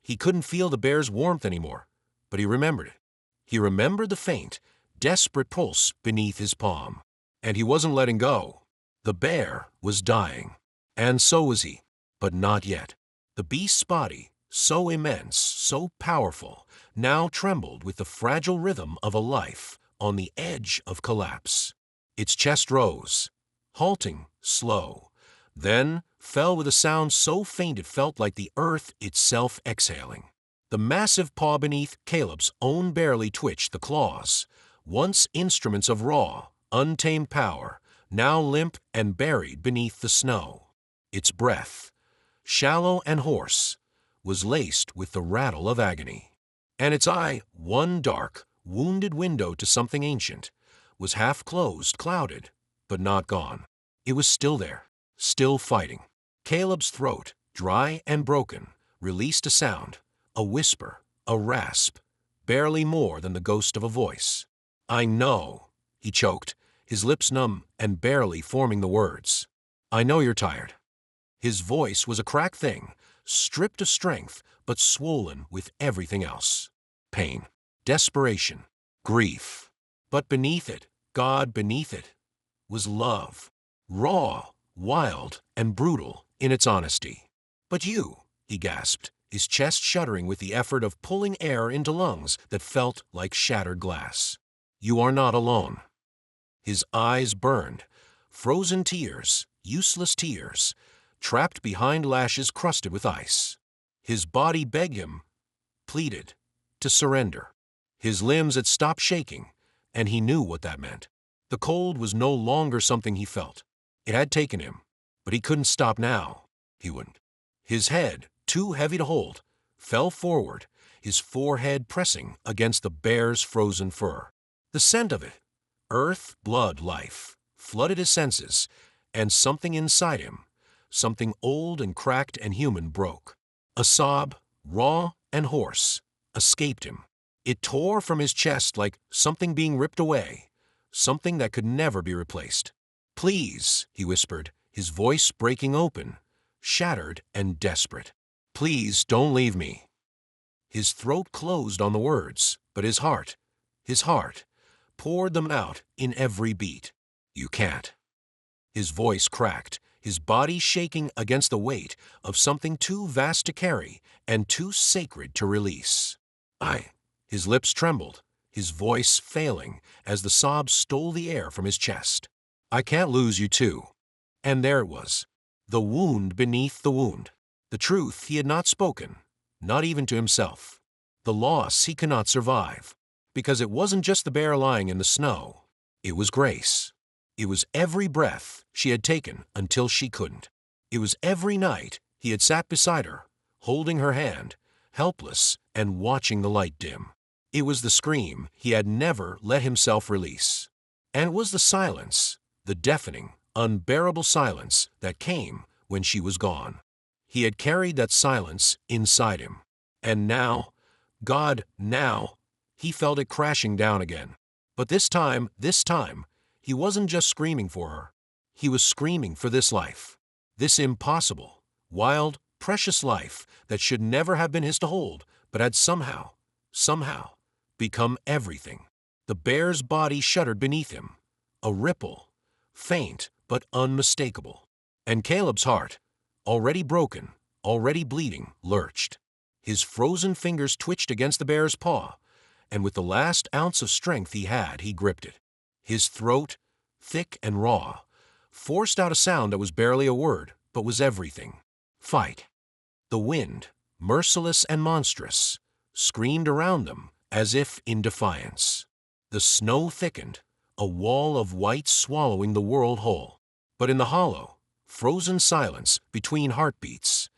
He couldn't feel the bear's warmth anymore, but he remembered it. He remembered the faint, desperate pulse beneath his palm. And he wasn't letting go. The bear was dying. And so was he, but not yet. The beast's body, so immense, so powerful, now trembled with the fragile rhythm of a life on the edge of collapse. Its chest rose, halting, slow, then fell with a sound so faint it felt like the earth itself exhaling. The massive paw beneath Caleb's own barely twitched. The claws, once instruments of raw, untamed power, now limp and buried beneath the snow. Its breath, shallow and hoarse, was laced with the rattle of agony. And its eye, one dark, wounded window to something ancient, was half closed, clouded, but not gone. It was still there, still fighting. Caleb's throat, dry and broken, released a sound, a whisper, a rasp, barely more than the ghost of a voice. "I know," he choked, his lips numb and barely forming the words. "I know you're tired." His voice was a cracked thing, stripped of strength, but swollen with everything else. Pain, desperation, grief. But beneath it, God beneath it, was love, raw, wild, and brutal in its honesty. "But you," he gasped, his chest shuddering with the effort of pulling air into lungs that felt like shattered glass. "You are not alone." His eyes burned, frozen tears, useless tears, trapped behind lashes crusted with ice. His body begged him, pleaded, to surrender. His limbs had stopped shaking, and he knew what that meant. The cold was no longer something he felt. It had taken him, but he couldn't stop now. He wouldn't. His head, too heavy to hold, fell forward, his forehead pressing against the bear's frozen fur. The scent of it, earth, blood, life, flooded his senses, and something inside him, something old and cracked and human, broke. A sob, raw and hoarse, escaped him. It tore from his chest like something being ripped away, something that could never be replaced. "Please," he whispered, his voice breaking open, shattered and desperate. "Please don't leave me." His throat closed on the words, but his heart, poured them out in every beat. "You can't." His voice cracked, his body shaking against the weight of something too vast to carry and too sacred to release. His lips trembled, his voice failing as the sobs stole the air from his chest. "I can't lose you too." And there it was, the wound beneath the wound, the truth he had not spoken, not even to himself, the loss he could not survive, because it wasn't just the bear lying in the snow. It was Grace. It was every breath she had taken until she couldn't. It was every night he had sat beside her, holding her hand, helpless and watching the light dim. It was the scream he had never let himself release. And it was the silence, the deafening, unbearable silence that came when she was gone. He had carried that silence inside him. And now, God, now, he felt it crashing down again. But this time, he wasn't just screaming for her. He was screaming for this life, this impossible, wild, precious life that should never have been his to hold, but had somehow, become everything. The bear's body shuddered beneath him, a ripple, faint but unmistakable. And Caleb's heart, already broken, already bleeding, lurched. His frozen fingers twitched against the bear's paw, and with the last ounce of strength he had, he gripped it. His throat, thick and raw, forced out a sound that was barely a word, but was everything. Fight. The wind, merciless and monstrous, screamed around them as if in defiance. The snow thickened, a wall of white swallowing the world whole. But in the hollow, frozen silence between heartbeats,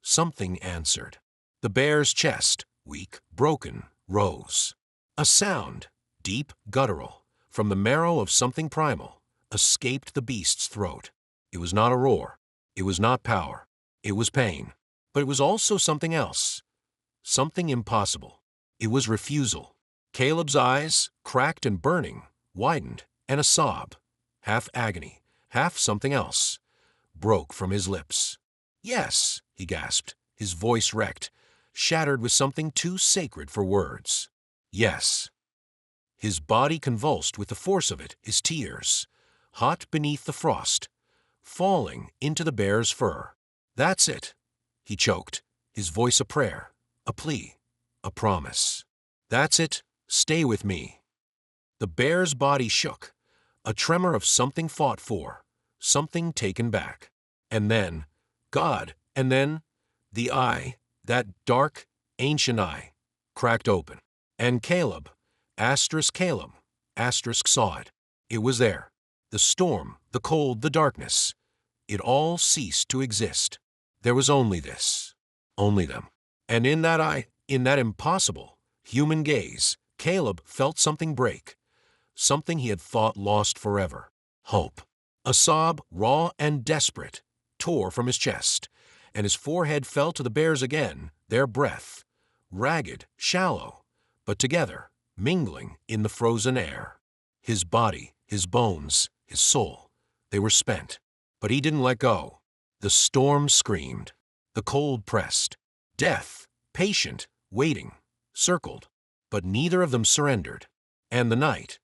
something answered. The bear's chest, weak, broken, rose. A sound, deep, guttural, from the marrow of something primal, escaped the beast's throat. It was not a roar. It was not power. It was pain. But it was also something else. Something impossible. It was refusal. Caleb's eyes, cracked and burning, widened, and a sob, half agony, half something else, broke from his lips. "Yes," he gasped, his voice wrecked, shattered with something too sacred for words. "Yes." His body convulsed with the force of it, his tears, hot beneath the frost, falling into the bear's fur. "That's it," he choked, his voice a prayer, a plea, a promise. "That's it, stay with me." The bear's body shook, a tremor of something fought for, something taken back. And then, God, and then, the eye, that dark, ancient eye, cracked open. And Caleb, Caleb, saw it. It was there. The storm, the cold, the darkness. It all ceased to exist. There was only this. Only them. And in that eye, in that impossible, human gaze, Caleb felt something break. Something he had thought lost forever. Hope. A sob, raw and desperate, tore from his chest, and his forehead fell to the bear's again, their breath, ragged, shallow, but together, mingling in the frozen air. His body, his bones, his soul, they were spent. But he didn't let go. The storm screamed. The cold pressed. Death, patient, waiting, circled. But neither of them surrendered. And the night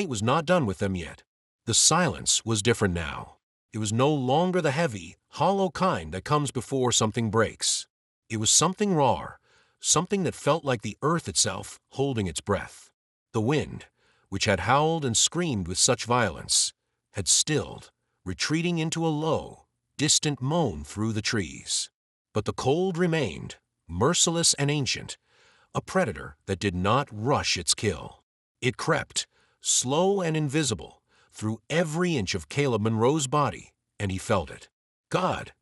was not done with them yet. The silence was different now. It was no longer the heavy, hollow kind that comes before something breaks. It was something raw, something that felt like the earth itself holding its breath. The wind, which had howled and screamed with such violence, had stilled, retreating into a low, distant moan through the trees. But the cold remained, merciless and ancient, a predator that did not rush its kill. It crept, slow and invisible, through every inch of Caleb Monroe's body, and he felt it. God!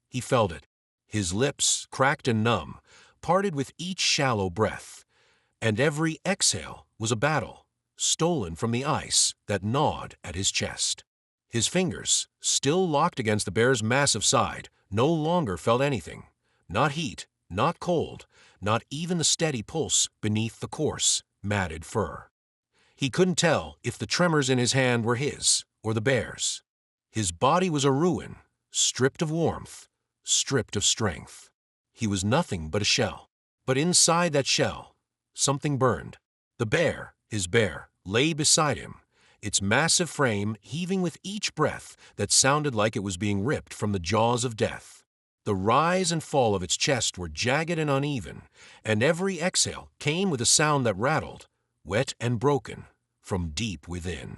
He felt it. His lips, cracked and numb, parted with each shallow breath, and every exhale was a battle, stolen from the ice that gnawed at his chest. His fingers, still locked against the bear's massive side, no longer felt anything. Not heat, not cold, not even the steady pulse beneath the coarse, matted fur. He couldn't tell if the tremors in his hand were his or the bear's. His body was a ruin, stripped of warmth, stripped of strength. He was nothing but a shell. But inside that shell, something burned. The bear, his bear, lay beside him, its massive frame heaving with each breath that sounded like it was being ripped from the jaws of death. The rise and fall of its chest were jagged and uneven, and every exhale came with a sound that rattled, wet and broken, from deep within.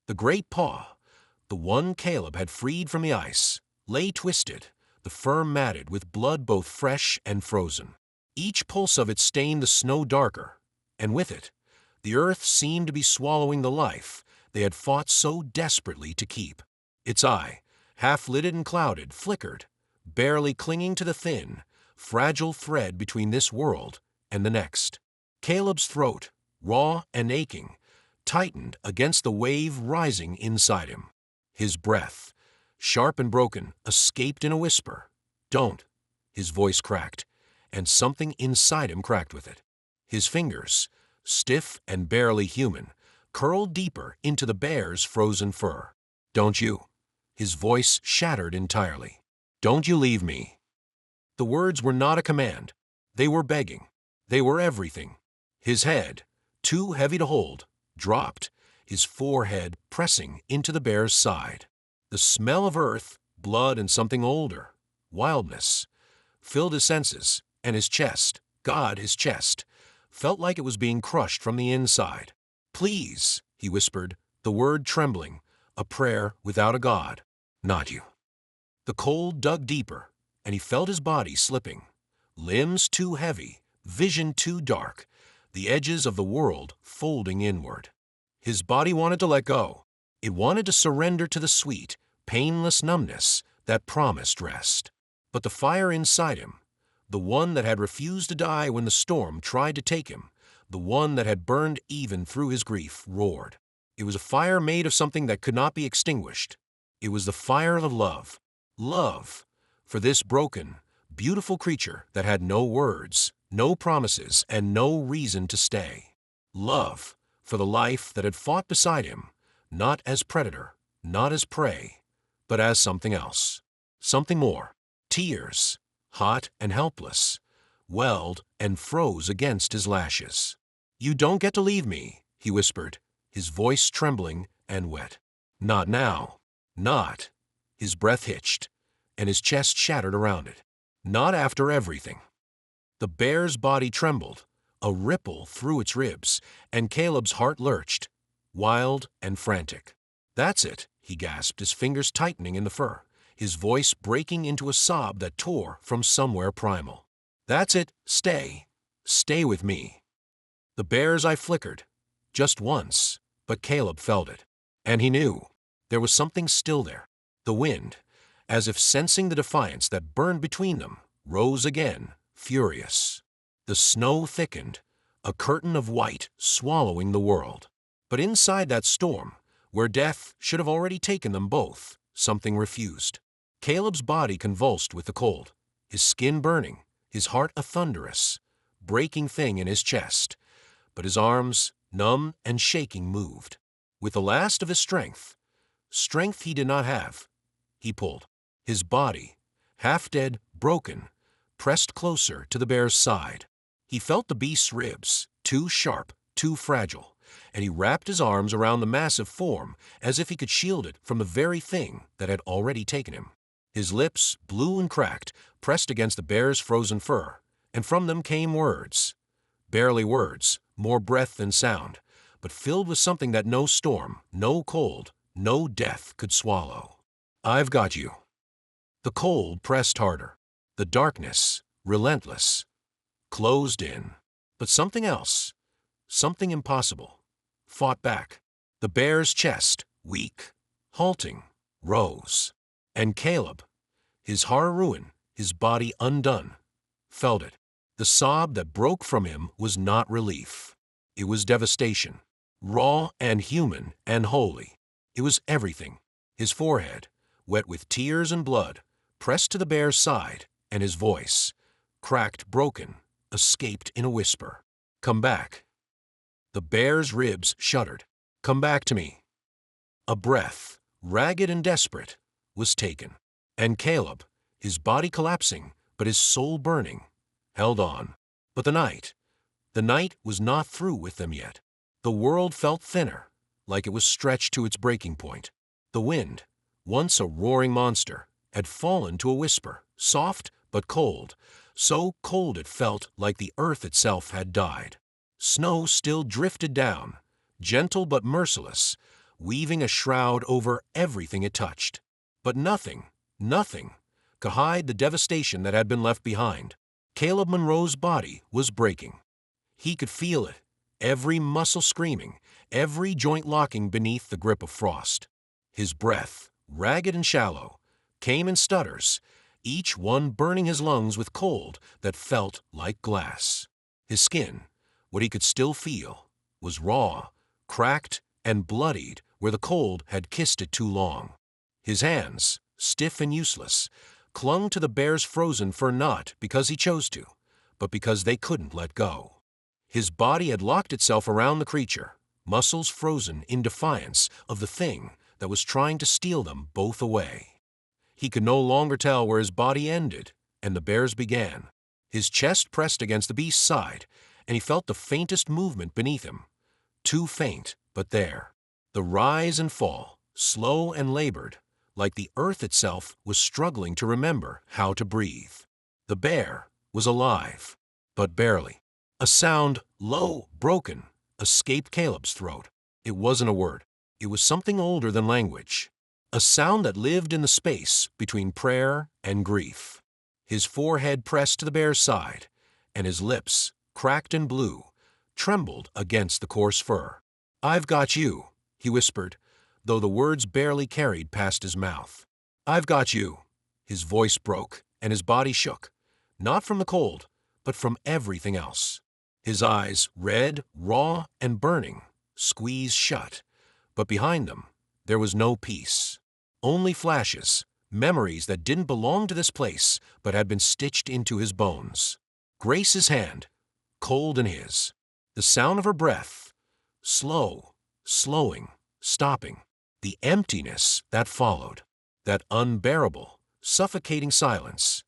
The great paw, the one Caleb had freed from the ice, lay twisted, the fur matted with blood both fresh and frozen. Each pulse of it stained the snow darker, and with it, the earth seemed to be swallowing the life they had fought so desperately to keep. Its eye, half-lidded and clouded, flickered, barely clinging to the thin, fragile thread between this world and the next. Caleb's throat, raw and aching, tightened against the wave rising inside him. His breath, sharp and broken, escaped in a whisper. "Don't." His voice cracked, and something inside him cracked with it. His fingers, stiff and barely human, curled deeper into the bear's frozen fur. "Don't you?" His voice shattered entirely. "Don't you leave me." The words were not a command. They were begging. They were everything. His head, too heavy to hold, dropped, his forehead pressing into the bear's side. The smell of earth, blood, and something older, wildness, filled his senses, and his chest, his chest, felt like it was being crushed from the inside. "Please," he whispered, the word trembling, a prayer without a God. "Not you." The cold dug deeper, and he felt his body slipping. Limbs too heavy, vision too dark, the edges of the world folding inward. His body wanted to let go. It wanted to surrender to the sweet, painless numbness that promised rest. But the fire inside him, the one that had refused to die when the storm tried to take him, the one that had burned even through his grief, roared. It was a fire made of something that could not be extinguished. It was the fire of love. Love for this broken, beautiful creature that had no words, no promises, and no reason to stay. Love for the life that had fought beside him, not as predator, not as prey, but as something else, something more. Tears, hot and helpless, welled and froze against his lashes. "You don't get to leave me," he whispered, his voice trembling and wet. "Not now. Not." His breath hitched, and his chest shattered around it. "Not after everything." The bear's body trembled, a ripple through its ribs, and Caleb's heart lurched, wild and frantic. "That's it," he gasped, his fingers tightening in the fur, his voice breaking into a sob that tore from somewhere primal. "That's it. Stay. Stay with me." The bear's eye flickered, just once, but Caleb felt it. And he knew there was something still there. The wind, as if sensing the defiance that burned between them, rose again, furious. The snow thickened, a curtain of white swallowing the world. But inside that storm, where death should have already taken them both, something refused. Caleb's body convulsed with the cold, his skin burning, his heart a thunderous, breaking thing in his chest. But his arms, numb and shaking, moved. With the last of his strength he did not have, he pulled. His body, half dead, broken, pressed closer to the bear's side. He felt the beast's ribs, too sharp, too fragile, and he wrapped his arms around the massive form as if he could shield it from the very thing that had already taken him. His lips, blue and cracked, pressed against the bear's frozen fur, and from them came words. Barely words, more breath than sound, but filled with something that no storm, no cold, no death could swallow. "I've got you." The cold pressed harder. The darkness, relentless, closed in. But something else, something impossible, fought back. The bear's chest, weak, halting, rose. And Caleb, his horror ruin, his body undone, felt it. The sob that broke from him was not relief. It was devastation, raw and human and holy. It was everything. His forehead, wet with tears and blood, pressed to the bear's side, and his voice, cracked, broken, escaped in a whisper. "Come back." The bear's ribs shuddered. "Come back to me." A breath, ragged and desperate, was taken. And Caleb, his body collapsing, but his soul burning, held on. But the night was not through with them yet. The world felt thinner, like it was stretched to its breaking point. The wind, once a roaring monster, had fallen to a whisper, soft but cold, so cold it felt like the earth itself had died. Snow still drifted down, gentle but merciless, weaving a shroud over everything it touched. But nothing could hide the devastation that had been left behind. Caleb Monroe's body was breaking. He could feel it, every muscle screaming, every joint locking beneath the grip of frost. His breath, ragged and shallow, came in stutters, each one burning his lungs with cold that felt like glass. His skin, what he could still feel, was raw, cracked, and bloodied where the cold had kissed it too long. His hands, stiff and useless, clung to the bear's frozen fur not because he chose to, but because they couldn't let go. His body had locked itself around the creature, muscles frozen in defiance of the thing that was trying to steal them both away. He could no longer tell where his body ended and the bear's began. His chest pressed against the beast's side, and he felt the faintest movement beneath him. Too faint, but there. The rise and fall, slow and labored, like the earth itself was struggling to remember how to breathe. The bear was alive, but barely. A sound, low, broken, escaped Caleb's throat. It wasn't a word. It was something older than language. A sound that lived in the space between prayer and grief. His forehead pressed to the bear's side, and his lips, cracked and blue, trembled against the coarse fur. "I've got you," he whispered, though the words barely carried past his mouth. "I've got you." His voice broke, and his body shook, not from the cold, but from everything else. His eyes, red, raw, and burning, squeezed shut, but behind them there was no peace. Only flashes, memories that didn't belong to this place but had been stitched into his bones. Grace's hand, cold in his. The sound of her breath, slow, slowing, stopping. The emptiness that followed. That unbearable, suffocating silence.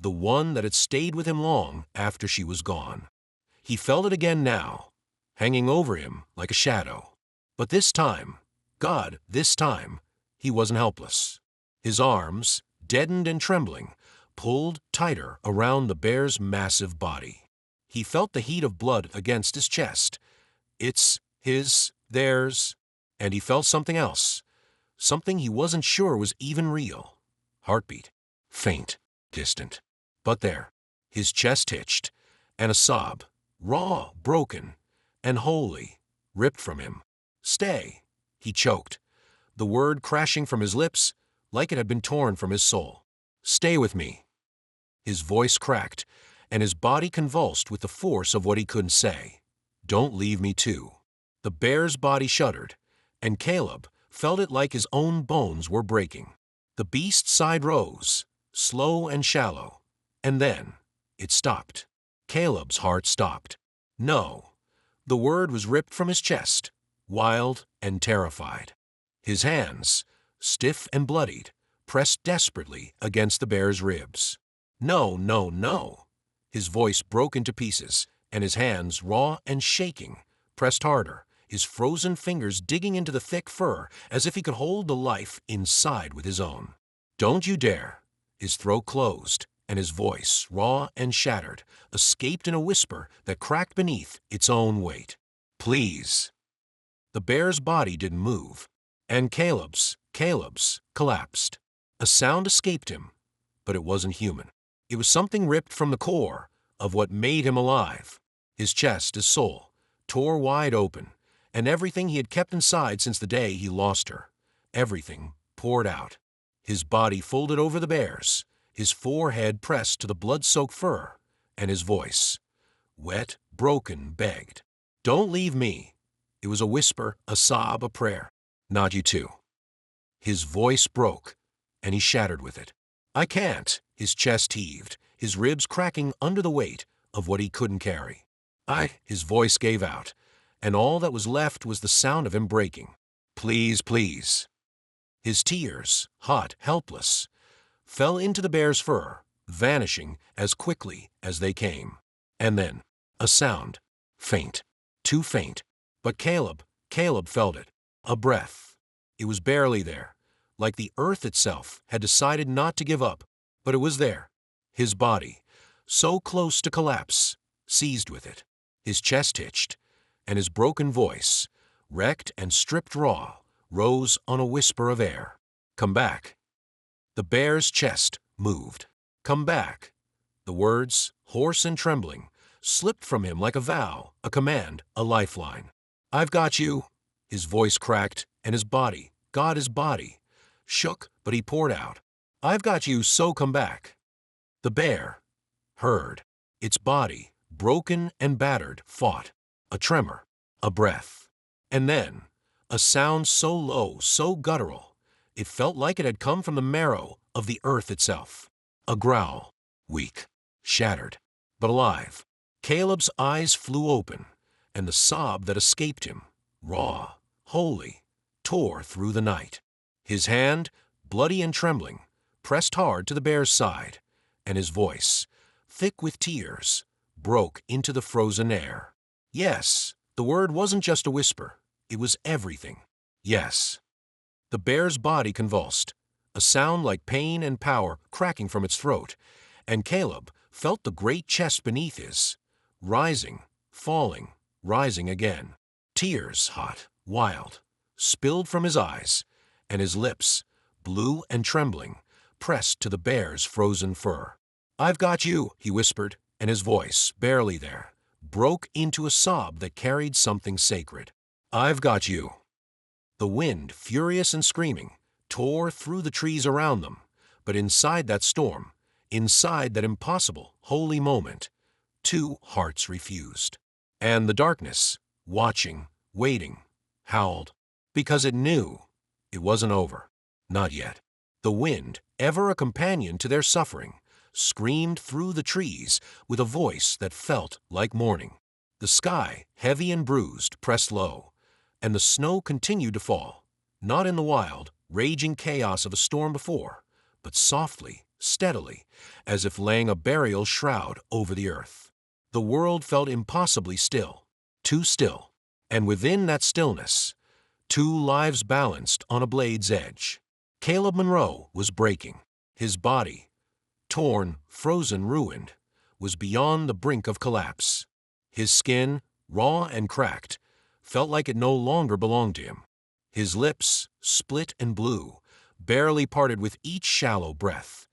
The one that had stayed with him long after she was gone. He felt it again now, hanging over him like a shadow. But this time, this time, he wasn't helpless. His arms, deadened and trembling, pulled tighter around the bear's massive body. He felt the heat of blood against his chest. It's his, theirs, and he felt something else, something he wasn't sure was even real. Heartbeat, faint, distant. But there, his chest hitched, and a sob, raw, broken, and wholly, ripped from him. "Stay," he choked, the word crashing from his lips like it had been torn from his soul. "Stay with me." His voice cracked, and his body convulsed with the force of what he couldn't say. "Don't leave me too." The bear's body shuddered, and Caleb felt it like his own bones were breaking. The beast's side rose, slow and shallow, and then it stopped. Caleb's heart stopped. No. The word was ripped from his chest, wild and terrified. His hands, stiff and bloodied, pressed desperately against the bear's ribs. "No, no, no." His voice broke into pieces, and his hands, raw and shaking, pressed harder, his frozen fingers digging into the thick fur as if he could hold the life inside with his own. "Don't you dare." His throat closed, and his voice, raw and shattered, escaped in a whisper that cracked beneath its own weight. "Please." The bear's body didn't move, and Caleb's collapsed. A sound escaped him, but it wasn't human. It was something ripped from the core of what made him alive. His chest, his soul, tore wide open, and everything he had kept inside since the day he lost her, everything poured out. His body folded over the bear's, his forehead pressed to the blood-soaked fur, and his voice, wet, broken, begged. "Don't leave me." It was a whisper, a sob, a prayer. "Not you too." His voice broke, and he shattered with it. "I can't." His chest heaved, his ribs cracking under the weight of what he couldn't carry. His voice gave out, and all that was left was the sound of him breaking. "Please, please." His tears, hot, helpless, fell into the bear's fur, vanishing as quickly as they came. And then, a sound. Faint. Too faint. But Caleb felt it. A breath. It was barely there, like the earth itself had decided not to give up, but it was there. His body, so close to collapse, seized with it. His chest hitched, and his broken voice, wrecked and stripped raw, rose on a whisper of air. Come back. The bear's chest moved. Come back. The words, hoarse and trembling, slipped from him like a vow, a command, a lifeline. I've got you. His voice cracked, and his body, his body, shook, but he poured out, I've got you, so come back. The bear heard. Its body, broken and battered, fought. A tremor, a breath. And then, a sound so low, so guttural, it felt like it had come from the marrow of the earth itself. A growl, weak, shattered, but alive. Caleb's eyes flew open, and the sob that escaped him, raw, holy, tore through the night. His hand, bloody and trembling, pressed hard to the bear's side, and his voice, thick with tears, broke into the frozen air. Yes, the word wasn't just a whisper. It was everything. Yes. The bear's body convulsed, a sound like pain and power cracking from its throat, and Caleb felt the great chest beneath his, rising, falling, rising again. Tears, hot, wild, spilled from his eyes, and his lips, blue and trembling, pressed to the bear's frozen fur. I've got you, he whispered, and his voice, barely there, broke into a sob that carried something sacred. I've got you. The wind, furious and screaming, tore through the trees around them, but inside that storm, inside that impossible, holy moment, two hearts refused. And the darkness, watching, waiting, howled, because it knew it wasn't over. Not yet. The wind, ever a companion to their suffering, screamed through the trees with a voice that felt like mourning. The sky, heavy and bruised, pressed low, and the snow continued to fall, not in the wild, raging chaos of a storm before, but softly, steadily, as if laying a burial shroud over the earth. The world felt impossibly still, too still, and within that stillness, two lives balanced on a blade's edge. Caleb Monroe was breaking. His body, torn, frozen, ruined, was beyond the brink of collapse. His skin, raw and cracked, felt like it no longer belonged to him. His lips, split and blue, barely parted with each shallow breath,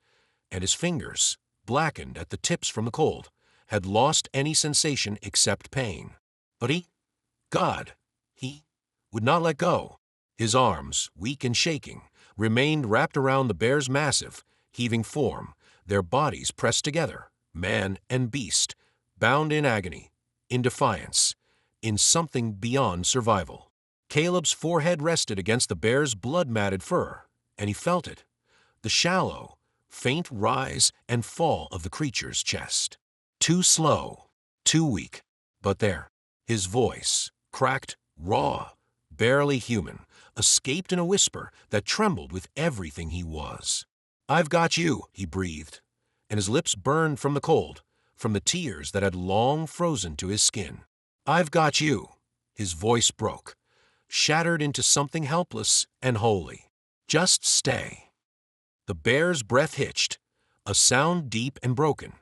and his fingers, blackened at the tips from the cold, had lost any sensation except pain. But he would not let go. His arms, weak and shaking, remained wrapped around the bear's massive, heaving form, their bodies pressed together, man and beast, bound in agony, in defiance, in something beyond survival. Caleb's forehead rested against the bear's blood-matted fur, and he felt it, the shallow, faint rise and fall of the creature's chest. Too slow, too weak, but there, his voice, cracked, raw, barely human, escaped in a whisper that trembled with everything he was. I've got you, he breathed, and his lips burned from the cold, from the tears that had long frozen to his skin. I've got you. His voice broke, shattered into something helpless and holy. Just stay. The bear's breath hitched, a sound deep and broken,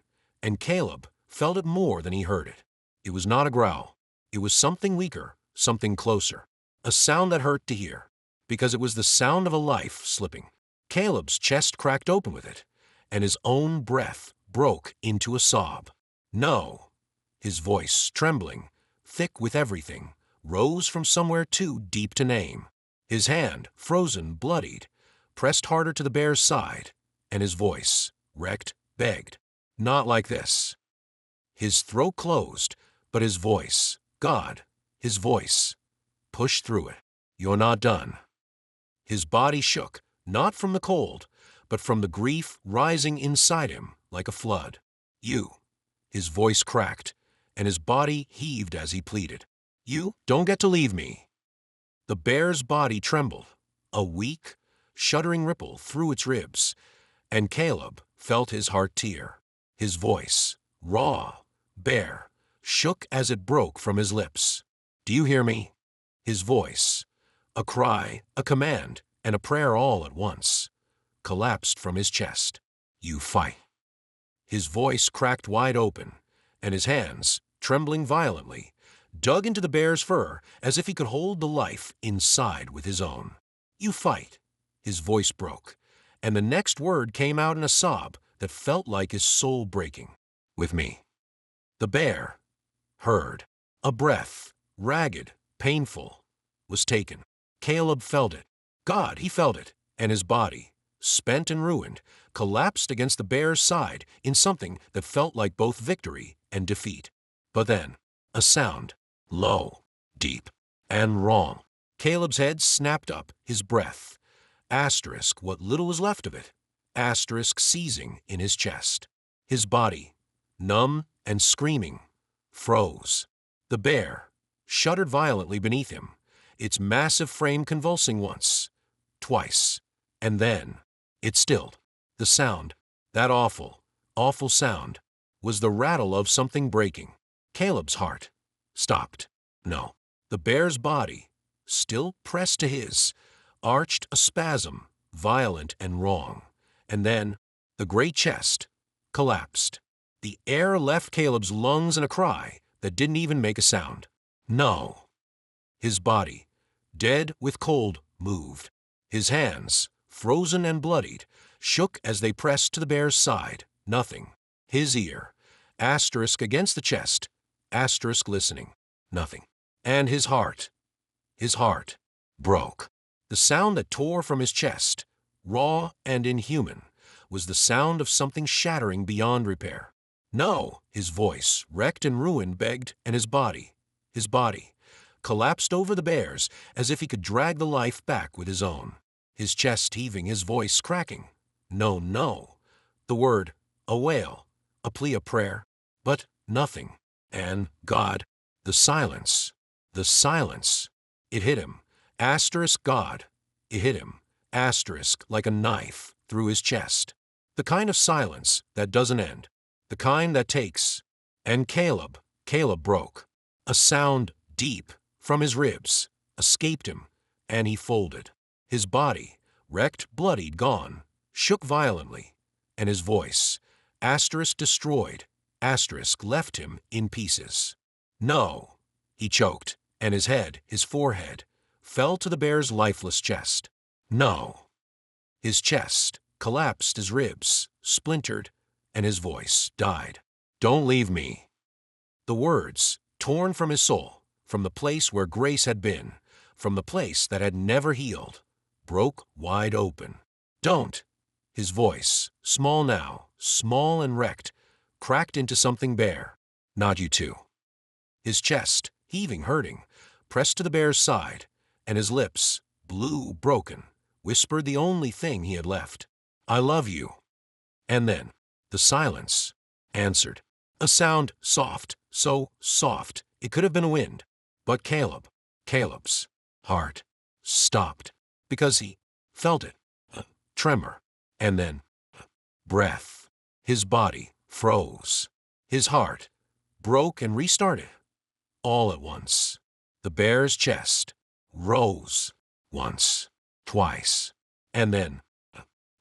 and Caleb felt it more than he heard it. It was not a growl. It was something weaker, something closer, a sound that hurt to hear, because it was the sound of a life slipping. Caleb's chest cracked open with it, and his own breath broke into a sob. No. His voice, trembling, thick with everything, rose from somewhere too deep to name. His hand, frozen, bloodied, pressed harder to the bear's side, and his voice, wrecked, begged, not like this. His throat closed, but his voice, his voice, pushed through it. You're not done. His body shook, not from the cold, but from the grief rising inside him like a flood. You. His voice cracked, and his body heaved as he pleaded. You don't get to leave me. The bear's body trembled, a weak, shuddering ripple through its ribs, and Caleb felt his heart tear. His voice, raw, bare, shook as it broke from his lips. "Do you hear me?" His voice, a cry, a command, and a prayer all at once, collapsed from his chest. "You fight." His voice cracked wide open, and his hands, trembling violently, dug into the bear's fur as if he could hold the life inside with his own. "You fight." His voice broke, and the next word came out in a sob that felt like his soul breaking. "With me." The bear heard. A breath, ragged, painful, was taken. Caleb felt it. God, he felt it, and his body, spent and ruined, collapsed against the bear's side in something that felt like both victory and defeat. But then, a sound, low, deep, and wrong. Caleb's head snapped up, his breath. Asterisk what little was left of it. Asterisk seizing in his chest. His body, numb and screaming, froze. The bear shuddered violently beneath him, its massive frame convulsing once, twice, and then it stilled. The sound, that awful, awful sound, was the rattle of something breaking. Caleb's heart stopped. No, the bear's body, still pressed to his, arched a spasm, violent and wrong, and then the great chest collapsed. The air left Caleb's lungs in a cry that didn't even make a sound. No. His body, dead with cold, moved. His hands, frozen and bloodied, shook as they pressed to the bear's side. Nothing. His ear, asterisk against the chest, asterisk listening. Nothing. And his heart broke. The sound that tore from his chest, raw and inhuman, was the sound of something shattering beyond repair. No, his voice, wrecked and ruined, begged, and his body, collapsed over the bear's as if he could drag the life back with his own. His chest heaving, his voice cracking. No, no. The word, a wail, a plea, a prayer, but nothing. And God, the silence. It hit him. Asterisk God. It hit him. Asterisk like a knife through his chest. The kind of silence that doesn't end. The kind that takes. And Caleb broke. A sound deep from his ribs escaped him, and he folded. His body, wrecked, bloodied, gone, shook violently, and his voice, asterisk destroyed, asterisk left him in pieces. No, he choked, and his head, his forehead, fell to the bear's lifeless chest. No. His chest collapsed, his ribs splintered, and his voice died. "Don't leave me." The words, torn from his soul, from the place where grace had been, from the place that had never healed, broke wide open. "Don't." His voice, small now, small and wrecked, cracked into something bare. "Not you too." His chest, heaving, hurting, pressed to the bear's side, and his lips, blue, broken, whispered the only thing he had left. "I love you." And then the silence answered. A sound soft, so soft it could have been a wind. But Caleb's heart stopped because he felt it, a tremor, and then breath. His body froze. His heart broke and restarted. All at once, the bear's chest rose once, twice, and then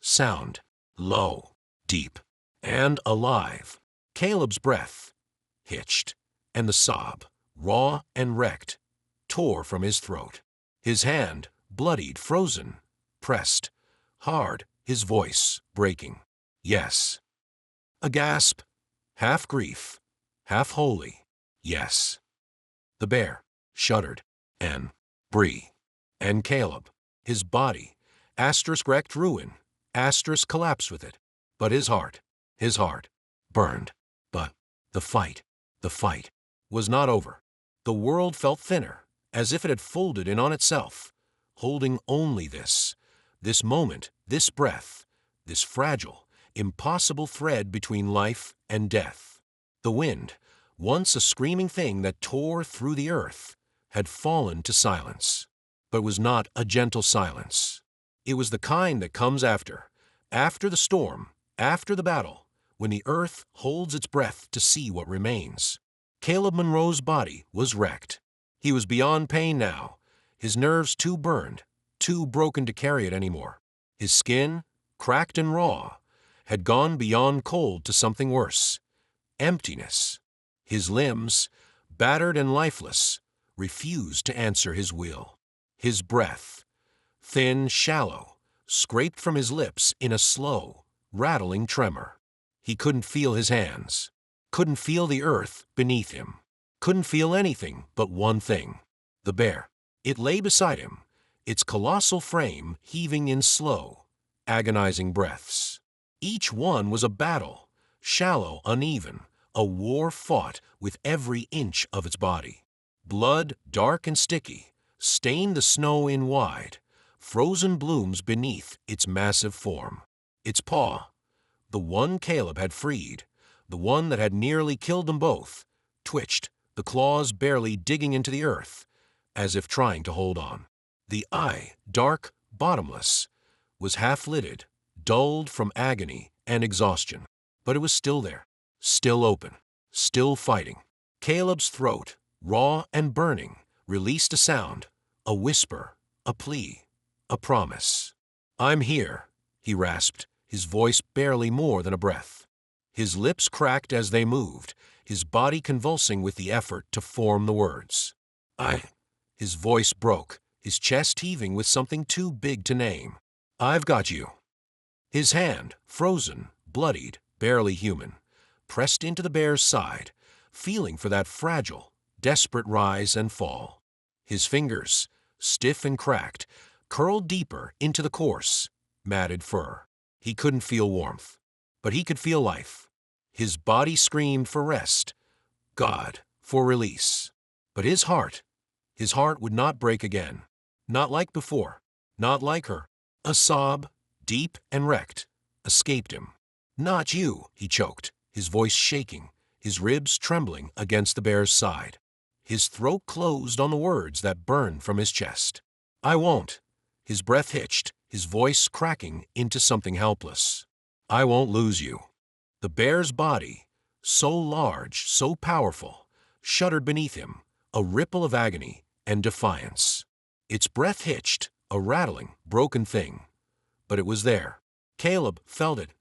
sound, low, deep, and alive. Caleb's breath hitched, and the sob, raw and wrecked, tore from his throat. His hand, bloodied, frozen, pressed, hard, his voice breaking. Yes. A gasp, half grief, half holy, yes. The bear shuddered, and Bree, and Caleb, his body, asterisk wrecked ruin, asterisk collapsed with it. But his heart burned. But the fight was not over. The world felt thinner, as if it had folded in on itself, holding only this moment, this breath, this fragile, impossible thread between life and death. The wind, once a screaming thing that tore through the earth, had fallen to silence, but was not a gentle silence. It was the kind that comes after the storm, after the battle, when the earth holds its breath to see what remains. Caleb Monroe's body was wrecked. He was beyond pain now, his nerves too burned, too broken to carry it anymore. His skin, cracked and raw, had gone beyond cold to something worse: emptiness. His limbs, battered and lifeless, refused to answer his will. His breath, thin, shallow, scraped from his lips in a slow, rattling tremor. He couldn't feel his hands, couldn't feel the earth beneath him, couldn't feel anything but one thing: the bear. It lay beside him, its colossal frame heaving in slow, agonizing breaths. Each one was a battle, shallow, uneven, a war fought with every inch of its body. Blood, dark and sticky, stained the snow in wide, frozen blooms beneath its massive form. Its paw, the one Caleb had freed, the one that had nearly killed them both, twitched, the claws barely digging into the earth, as if trying to hold on. The eye, dark, bottomless, was half-lidded, dulled from agony and exhaustion. But it was still there, still open, still fighting. Caleb's throat, raw and burning, released a sound, a whisper, a plea, a promise. "I'm here," he rasped, his voice barely more than a breath. His lips cracked as they moved, his body convulsing with the effort to form the words. His voice broke, his chest heaving with something too big to name. "I've got you." His hand, frozen, bloodied, barely human, pressed into the bear's side, feeling for that fragile, desperate rise and fall. His fingers, stiff and cracked, curled deeper into the coarse, matted fur. He couldn't feel warmth, but he could feel life. His body screamed for rest, God, for release. But his heart would not break again. Not like before, not like her. A sob, deep and wrecked, escaped him. "Not you," he choked, his voice shaking, his ribs trembling against the bear's side. His throat closed on the words that burned from his chest. "I won't." His breath hitched, his voice cracking into something helpless. "I won't lose you." The bear's body, so large, so powerful, shuddered beneath him, a ripple of agony and defiance. Its breath hitched, a rattling, broken thing. But it was there. Caleb felt it.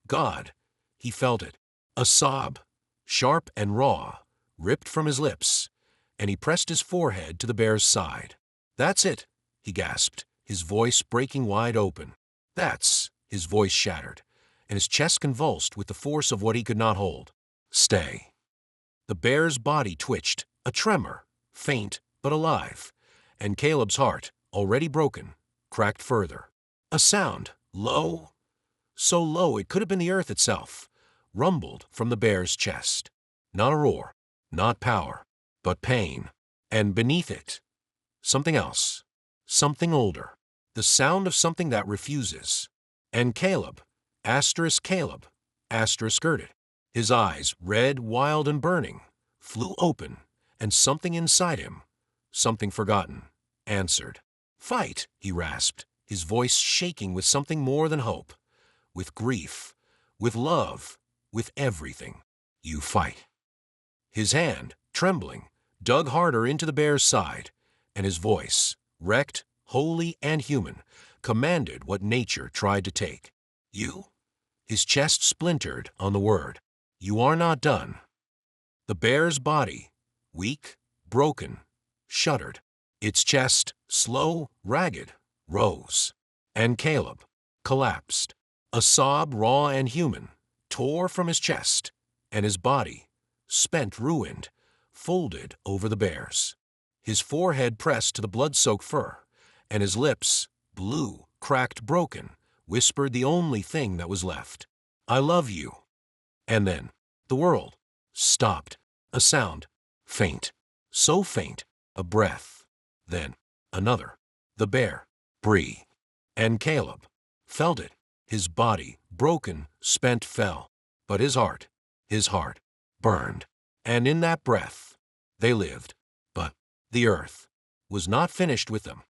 God, he felt it. A sob, sharp and raw, ripped from his lips, and he pressed his forehead to the bear's side. "That's it," he gasped, his voice breaking wide open. "That's," his voice shattered, and his chest convulsed with the force of what he could not hold. "Stay." The bear's body twitched, a tremor, faint but alive, and Caleb's heart, already broken, cracked further. A sound, low, so low it could have been the earth itself, rumbled from the bear's chest. Not a roar, not power, but pain. And beneath it, something else, something older, the sound of something that refuses. And Caleb, Caleb, skirted. His eyes, red, wild, and burning, flew open, and something inside him, something forgotten, answered. "Fight," he rasped, his voice shaking with something more than hope, with grief, with love, with everything. "You fight." His hand, trembling, dug harder into the bear's side, and his voice, wrecked, holy and human, commanded what nature tried to take. "You?" His chest splintered on the word. "You are not done." The bear's body, weak, broken, shuddered. Its chest, slow, ragged, rose. And Caleb collapsed. A sob, raw and human, tore from his chest, and his body, spent, ruined, folded over the bear's. His forehead pressed to the blood-soaked fur, and his lips, blue, cracked, broken, whispered the only thing that was left. "I love you." And then the world stopped. A sound, faint, so faint, a breath. Then another. The bear, Bree. And Caleb felt it. His body, broken, spent, fell. But his heart, burned. And in that breath, they lived. But the earth was not finished with them.